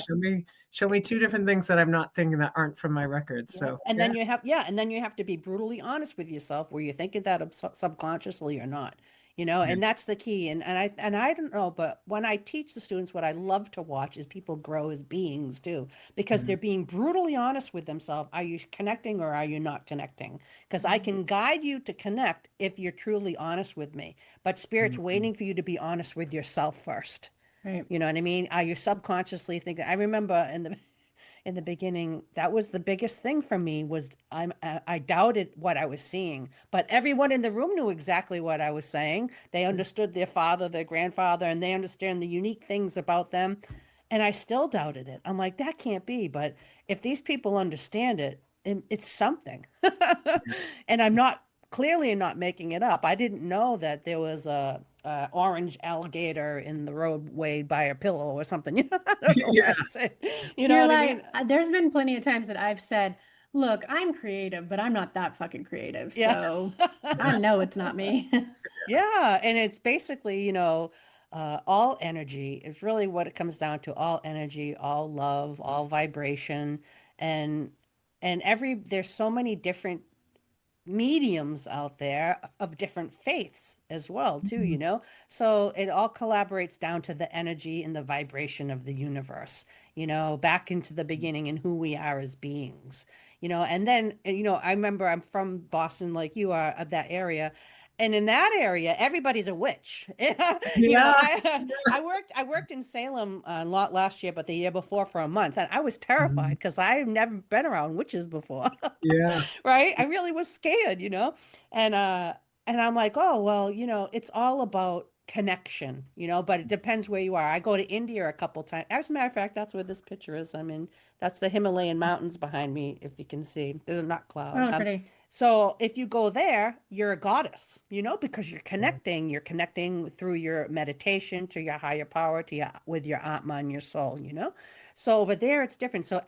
B: show me two different things that I'm not thinking that aren't from my records.
C: Yeah.
B: So,
C: And then you have to be brutally honest with yourself where you're thinking that subconsciously or not, and that's the key. And I don't know, but when I teach the students, what I love to watch is people grow as beings too, because they're being brutally honest with themselves. Are you connecting or are you not connecting? Because I can guide you to connect if you're truly honest with me, but spirit's waiting for you to be honest with yourself first.
A: Right.
C: You know what I mean? Are you subconsciously thinking? I remember in the beginning, that was the biggest thing for me was I doubted what I was seeing, but everyone in the room knew exactly what I was saying. They understood their father, their grandfather, and they understand the unique things about them. And I still doubted it. I'm like, that can't be. But if these people understand it, it's something. And I'm not clearly not making it up. I didn't know that there was a orange alligator in the roadway by a pillow or something. I don't know what
B: yeah.
C: I'm saying. You know
A: You're
C: what I
A: like,
C: mean?
A: there's been plenty of times that I've said, look, I'm creative, but I'm not that fucking creative.
C: Yeah.
A: So I know it's not me.
C: Yeah. And it's basically, all energy is really what it comes down to. All energy, all love, all vibration. And there's so many different mediums out there of different faiths as well too, so it all collaborates down to the energy and the vibration of the universe, back into the beginning and who we are as beings, and then I remember I'm from Boston like you are, of that area. And in that area, everybody's a witch.
B: Yeah.
C: I worked in Salem a lot last year, but the year before for a month, and I was terrified because I've never been around witches before.
B: Yeah.
C: Right? I really was scared, and I'm like, oh well, it's all about connection, but it depends where you are. I go to India a couple times. As a matter of fact, that's where this picture is. I mean, that's the Himalayan mountains behind me, if you can see. They're not clouds.
A: Oh, pretty.
C: So if you go there, you're a goddess, because you're connecting through your meditation to your higher power, with your Atma and your soul, So over there, it's different. So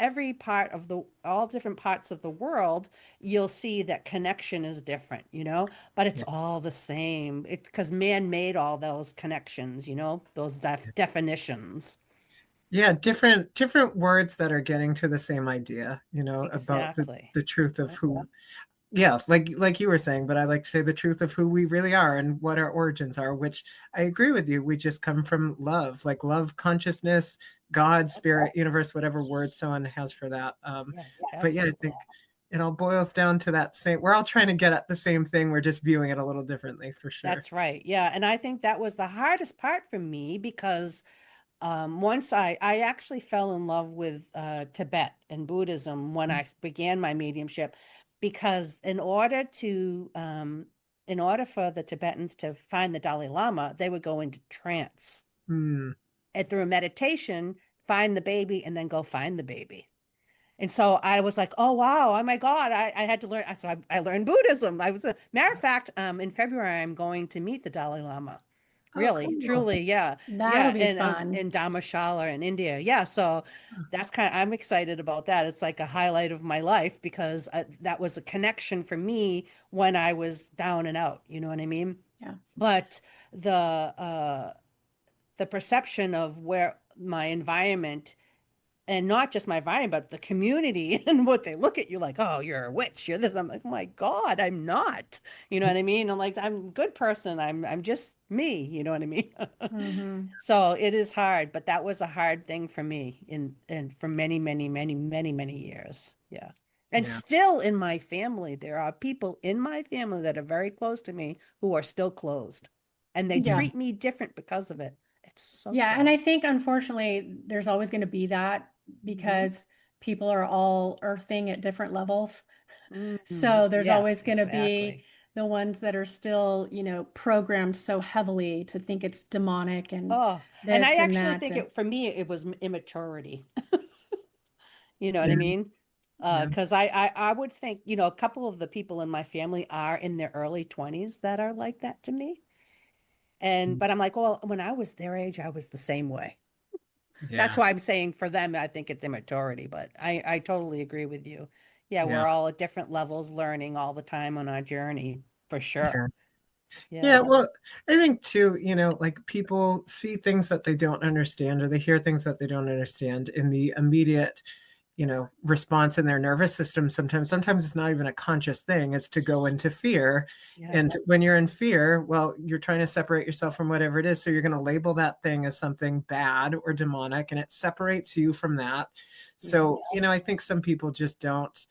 C: all different parts of the world, you'll see that connection is different, but it's all the same. Because man made all those connections, those definitions.
B: Yeah, different words that are getting to the same idea, about
C: Exactly.
B: the truth of who. Yeah, like you were saying, but I like to say the truth of who we really are and what our origins are, which I agree with you. We just come from love, like love, consciousness, God, spirit, universe, whatever word someone has for that.
C: Yes,
B: But yeah, I
C: absolutely.
B: think it all boils down to that same. We're all trying to get at the same thing. We're just viewing it a little differently, for sure.
C: That's right. Yeah. And I think that was the hardest part for me because once I actually fell in love with Tibet and Buddhism when I began my mediumship, because in order for the Tibetans to find the Dalai Lama, they would go into trance
B: Hmm.
C: and through meditation, find the baby and then go find the baby. And so I was like, oh, wow, oh my God, I had to learn. So I learned Buddhism. I was a matter of fact, in February, I'm going to meet the Dalai Lama.
B: Oh,
C: Really,
B: cool.
C: truly, yeah.
A: That'll
C: Yeah.
A: be
C: And
A: fun.
C: in Dharamshala in India. Yeah. So I'm excited about that. It's like a highlight of my life because that was a connection for me when I was down and out. You know what I mean?
A: Yeah.
C: But the perception of where my environment, and not just my environment, but the community and what they look at you like, oh, you're a witch, you're this. I'm like, oh my God, I'm not. You know what I mean? I'm like, I'm a good person. I'm just me. You know what I mean?
A: Mm-hmm.
C: So it is hard, but that was a hard thing for me in for many, many, many, many, many years. Yeah. And
B: Yeah.
C: still in my family, there are people in my family that are very close to me who are still closed, and they
A: Yeah.
C: treat me different because of it. It's so
A: Yeah. And
C: sad.
A: I think, unfortunately, there's always going to be that
C: Mhm.
A: because people are all earthing at different levels.
C: Mhm.
A: So there's
C: Yes,
A: always going to be
C: exactly.
A: the ones that are still, programmed so heavily to think it's demonic and
C: Oh, and I
A: this and
C: actually
A: that.
C: think for me, it was immaturity. You know what
B: Yeah.
C: I mean?
B: Yeah.
C: Because I would think, a couple of the people in my family are in their early 20s that are like that to me. But I'm like, well, when I was their age, I was the same way. That's
B: Yeah.
C: why I'm saying for them, I think it's immaturity, but I totally agree with you. Yeah,
B: Yeah.
C: we're all at different levels learning all the time on our journey, for sure.
B: Yeah.
C: Yeah.
B: Yeah, well, I think too, like people see things that they don't understand or they hear things that they don't understand in the immediate, response in their nervous system. Sometimes it's not even a conscious thing, it's to go into fear.
C: Yeah.
B: And when you're in fear, well, you're trying to separate yourself from whatever it is. So you're going to label that thing as something bad or demonic, and it separates you from that. So, I think some people just don't.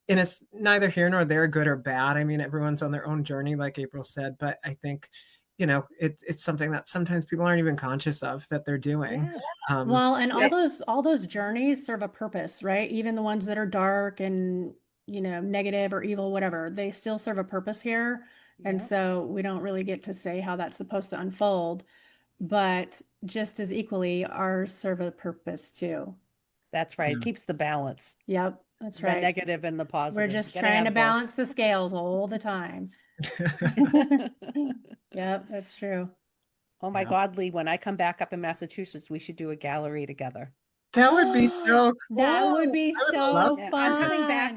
B: And it's neither here nor there, good or bad. I mean, everyone's on their own journey, like April said, but I think, it's something that sometimes people aren't even conscious of that they're doing.
C: Yeah.
A: Well, and
B: Yeah.
A: all those journeys serve a purpose, right? Even the ones that are dark and, negative or evil, whatever, they still serve a purpose here. And
C: Yeah.
A: so we don't really get to say how that's supposed to unfold, but just as equally, ours serve a purpose too.
C: That's right. It keeps the balance,
A: Yep, that's
C: the
A: right.
C: negative and the
A: We're
C: positive. You
A: just
C: gotta
A: trying to
C: have both.
A: balance the scales all the time. Yep, that's true.
C: Oh my
B: Yeah.
C: God, Lee, when I come back up in Massachusetts, we should do a gallery together.
B: That would be so
A: That would
B: cool.
A: be
B: I would love
A: so
C: Yeah,
A: fun.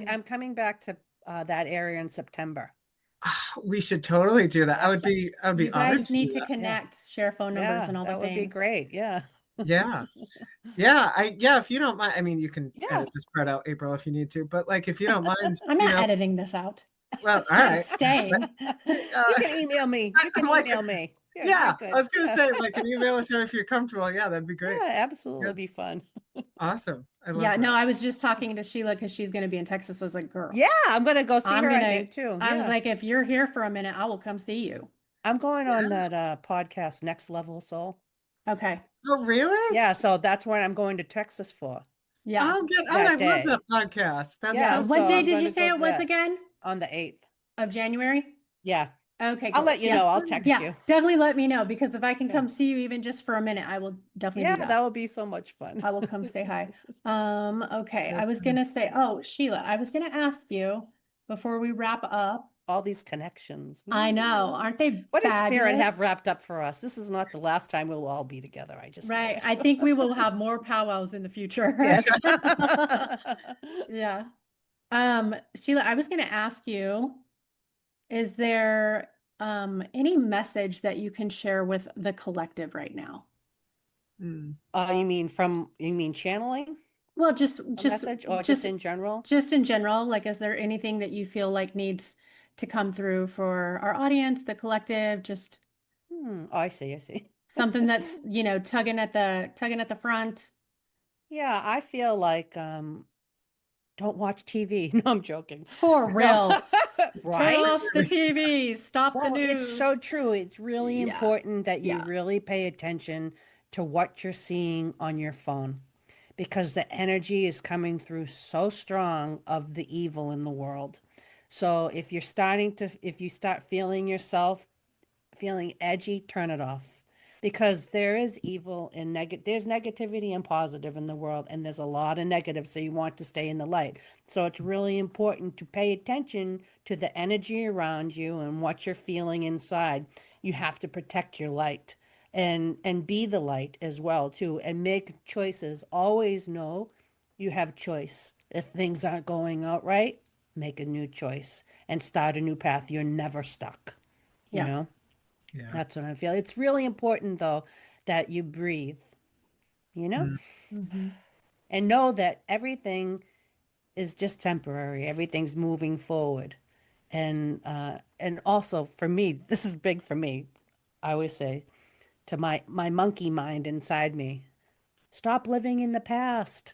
C: I'm coming back to that area in September.
B: We should totally do that.
C: Yeah.
B: I would be
A: You
B: honored
A: guys
B: to do
A: need to
B: that.
C: Yeah.
A: connect, share phone numbers
C: Yeah,
A: and all the
C: that would be
A: things.
C: great. Yeah.
B: Yeah. Yeah. If you don't mind, I mean, you can
C: Yeah.
B: edit this part out, April, if you need to, but like, if you don't mind,
A: I'm not editing this out.
B: well, all
A: This
B: right.
A: is staying.
C: You can email me. You can
B: I'm like,
C: email me. You're
B: yeah, I
C: good.
B: was going to
C: Yeah.
B: say, like, can you email us if you're comfortable? Yeah, that'd be great.
C: Yeah, absolutely.
B: Yeah.
C: It'd be fun.
B: Awesome. I love
A: Yeah, no,
B: that.
A: I was just talking to Sheila because she's going to be in Texas. I was like, girl,
C: Yeah, I'm gonna go see
A: I'm
C: her, I
A: gonna,
C: think, too.
A: I was
C: Yeah.
A: like, if you're here for a minute, I will come see you.
C: I'm going on that podcast, Next Level Soul.
A: Okay.
B: Oh, really?
C: Yeah, so that's what I'm going to Texas for
A: Yeah.
B: Oh, good. Oh,
C: that
B: I love
C: day.
B: that podcast. That's
C: Yeah,
B: so
A: What
C: so
A: day
C: I'm
A: did
C: going
A: you
C: to
A: say
C: go
A: it
C: for
A: was
C: that
A: again?
C: on the 8th.
A: Of January?
C: Yeah.
A: Okay,
C: I'll
A: cool.
C: let you
A: Yeah.
C: know. I'll text
A: Yeah,
C: you.
A: definitely let me know because if I can
C: Yeah.
A: come see you even just for a minute, I will definitely
C: Yeah,
A: do that.
C: that would be so much fun.
A: I will come say hi. Okay. I
B: That's
A: was gonna say, oh, Sheila, I was gonna ask you before we wrap up.
C: All these connections.
A: I know, aren't they
C: What does Spirit
A: fabulous?
C: have wrapped up for us? This is not the last time we'll all be together. I just know
A: Right.
C: it.
A: I think we will have more powwows in the future.
C: Yes.
A: Yeah. Sheila, I was gonna ask you, is there any message that you can share with the collective right now?
B: Mm.
C: You mean channeling
A: Well,
C: a message or just in general?
A: just in general, like, is there anything that you feel like needs to come through for our audience, the collective, just
C: Oh, I see. I see.
A: something that's, tugging at the front?
C: Yeah, I feel like don't watch TV. No, I'm joking.
A: For
C: No.
A: real. Turn
C: Right?
A: off the TV, stop the
C: Well, it's
A: news.
C: so true. It's really
A: Yeah.
C: important that you
A: Yeah.
C: really pay attention to what you're seeing on your phone because the energy is coming through so strong of the evil in the world. So if you start feeling yourself feeling edgy, turn it off. Because there is evil and there's negativity and positive in the world, and there's a lot of negative, so you want to stay in the light. So it's really important to pay attention to the energy around you and what you're feeling inside. You have to protect your light and be the light as well too, and make choices. Always know you have choice. If things aren't going out right, make a new choice and start a new path. You're never stuck, you
A: Yeah.
C: know?
B: Yeah.
C: That's what I feel. It's really important, though, that you breathe,
B: Mm.
A: Mhm.
C: and know that everything is just temporary. Everything's moving forward. And also for me, this is big for me. I always say to my monkey mind inside me, stop living in the past.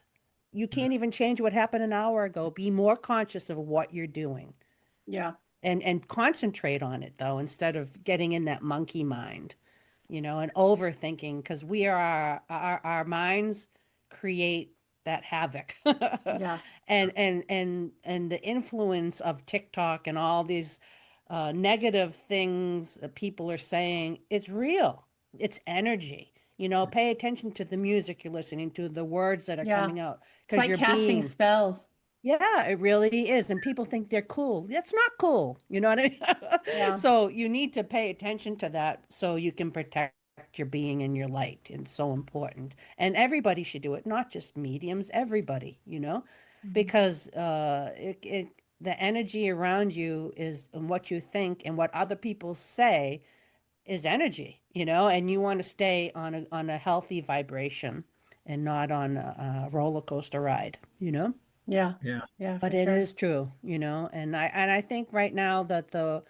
C: You can't even change what happened an hour ago. Be more conscious of what you're doing.
A: Yeah.
C: And concentrate on it though instead of getting in that monkey mind, and overthinking because we are our minds create that havoc.
A: Yeah.
C: And the influence of TikTok and all these negative things that people are saying, it's real. It's energy. Pay attention to the music you're listening to, the words that are
A: Yeah.
C: coming out
A: It's
C: because
A: like
C: you're
A: casting
C: being.
A: spells.
C: Yeah, it really is. And people think they're cool. That's not cool. You know what I mean?
A: Yeah.
C: So you need to pay attention to that so you can protect your being and your light. It's so important. And everybody should do it, not just mediums, everybody,
B: Mhm.
C: because the energy around you is, and what you think and what other people say is energy, and you want to stay on a healthy vibration and not on a roller coaster ride,
A: Yeah.
B: Yeah.
A: Yeah,
C: But
A: for
C: it
A: sure.
C: is true, and I think right now that the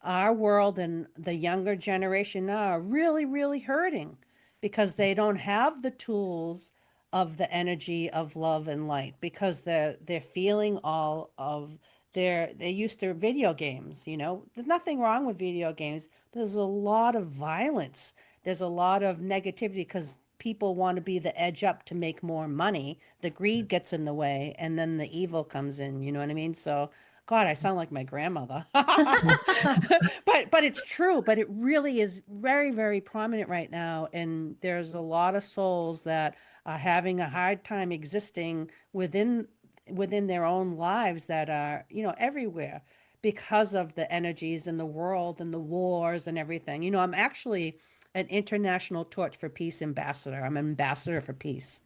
C: our world and the younger generation now are really, really hurting because they don't have the tools of the energy of love and light, because they're feeling all of they're used to video games, There's nothing wrong with video games, but there's a lot of violence. There's a lot of negativity because people want to be the edge up to make more money. The greed gets in the way, and then the evil comes in, you know what I mean? So God, I sound like my grandmother. But it's true, but it really is very, very prominent right now. And there's a lot of souls that are having a hard time existing within their own lives that are, everywhere because of the energies in the world and the wars and everything. I'm actually an international Torch for Peace ambassador. I'm an ambassador for peace.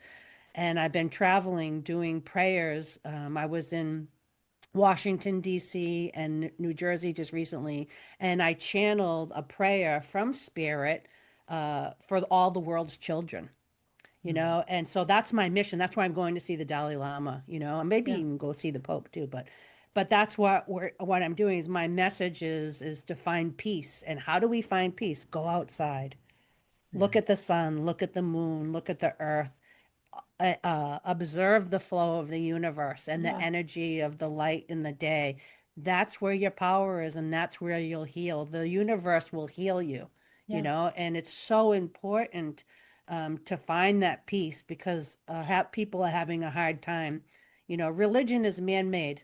C: And I've been traveling doing prayers. I was in Washington, D.C., and New Jersey just recently, and I channeled a prayer from Spirit for all the world's children,
B: Mhm.
C: and so that's my mission. That's why I'm going to see the Dalai Lama, and maybe
A: Yeah.
C: even go see the Pope too. But that's what I'm doing is my message is to find peace. And how do we find peace? Go outside, look
B: Yeah.
C: at the sun, look at the moon, look at the earth, observe the flow of the universe and the
A: Yeah.
C: energy of the light in the day. That's where your power is, and that's where you'll heal. The universe will heal you,
A: Yeah.
C: and it's so important to find that peace because people are having a hard time. Religion is man-made.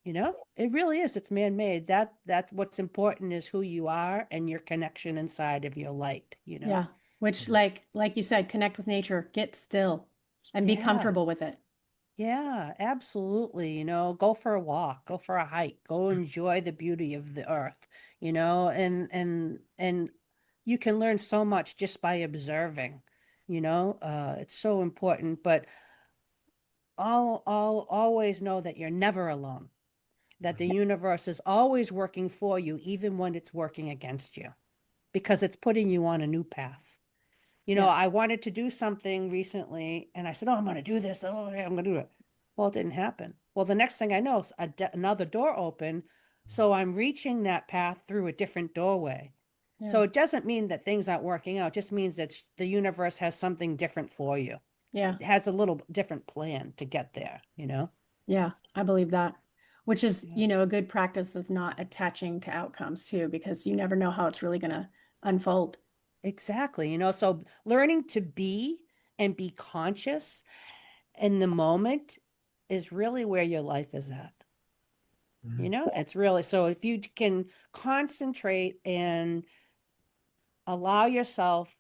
C: It really is. It's man-made. That's what's important is who you are and your connection inside of your light.
A: Yeah. Which like you said, connect with nature, get still and be
C: Yeah.
A: comfortable with it.
C: Yeah, absolutely. Go for a walk, go for a hike, go enjoy the beauty of the earth, and you can learn so much just by observing, it's so important, but I'll always know that you're never alone, that the universe is always working for you, even when it's working against you, because it's putting you on a new path.
A: Yeah.
C: I wanted to do something recently and I said, oh, I'm going to do this. Oh, yeah, I'm going to do it. Well, it didn't happen. Well, the next thing I know, another door opened. So I'm reaching that path through a different doorway.
A: Yeah.
C: So it doesn't mean that things aren't working out. It just means that the universe has something different for you.
A: Yeah.
C: It has a little different plan to get there.
A: Yeah. I believe that. Which is,
C: Yeah.
A: a good practice of not attaching to outcomes too, because you never know how it's really going to unfold.
C: Exactly. So learning to be and be conscious in the moment is really where your life is at.
B: Mhm.
C: It's really so if you can concentrate and allow yourself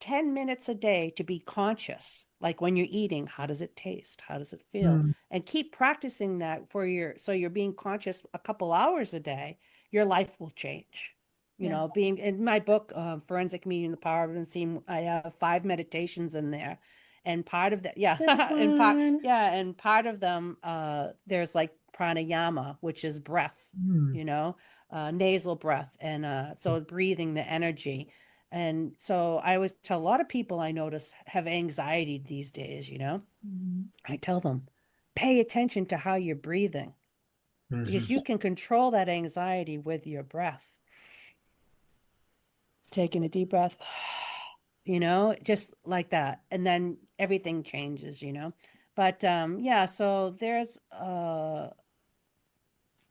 C: 10 minutes a day to be conscious, like when you're eating, how does it taste? How does it feel?
B: Mhm.
C: And keep practicing that so you're being conscious a couple hours a day, your life will change.
A: Yeah.
C: Being in my book, Forensic Medium, The Power of Unseen, I have 5 meditations in there. And part of that, yeah,
A: Which one?
C: and part of them, there's like pranayama, which is breath,
B: Mhm.
C: you know, nasal breath, and so breathing the energy. And so I always tell a lot of people I notice have anxiety these days.
A: Mhm.
C: I tell them, pay attention to how you're breathing because
B: Mhm.
C: you can control that anxiety with your breath. Taking a deep breath, just like that. And then everything changes. But yeah, so there's a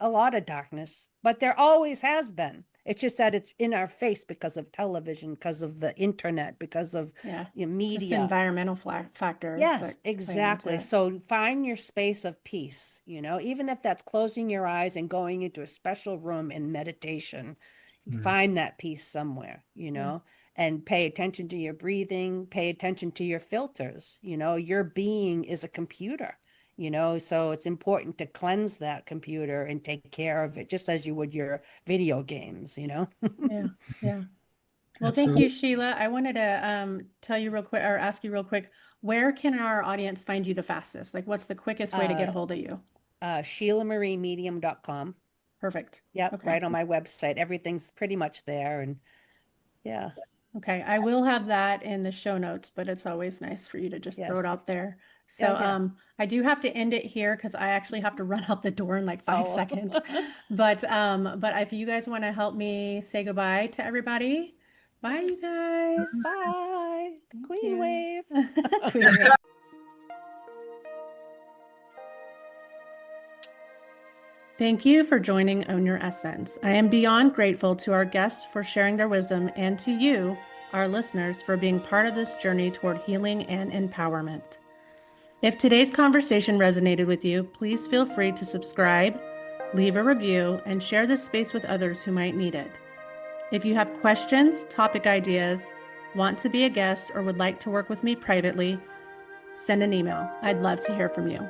C: lot of darkness, but there always has been. It's just that it's in our face because of television, because of the internet, because of
A: Yeah. Just
C: media.
A: environmental factors
C: Yes,
A: that play into
C: exactly.
A: it.
C: So find your space of peace, even if that's closing your eyes and going into a special room in meditation,
B: Mhm.
C: find that peace somewhere,
A: Yeah.
C: and pay attention to your breathing, pay attention to your filters. Your being is a computer, so it's important to cleanse that computer and take care of it just as you would your video games.
A: Yeah. Yeah. Well, thank you, Sheila. I wanted to tell you real quick or ask you real quick, where can our audience find you the fastest? Like, what's the quickest way to get a hold of you?
C: SheilaMarieMedium.com.
A: Perfect.
C: Yep,
A: Okay.
C: right on my website. Everything's pretty much there. And yeah.
A: Okay. I will have that in the show notes, but it's always nice for you to just throw it
C: Yes.
A: out there. So
C: Yeah.
A: I do have to end it here because I actually have to run out the door in like 5
C: Oh.
A: seconds. But if you guys want to help me say goodbye to everybody, bye, you guys.
C: Bye.
A: Thank
C: Queen
A: you.
C: wave.
A: Queen wave. Thank you for joining Own Your Essence. I am beyond grateful to our guests for sharing their wisdom and to you, our listeners, for being part of this journey toward healing and empowerment. If today's conversation resonated with you, please feel free to subscribe, leave a review, and share this space with others who might need it. If you have questions, topic ideas, want to be a guest, or would like to work with me privately, send an email. I'd love to hear from you.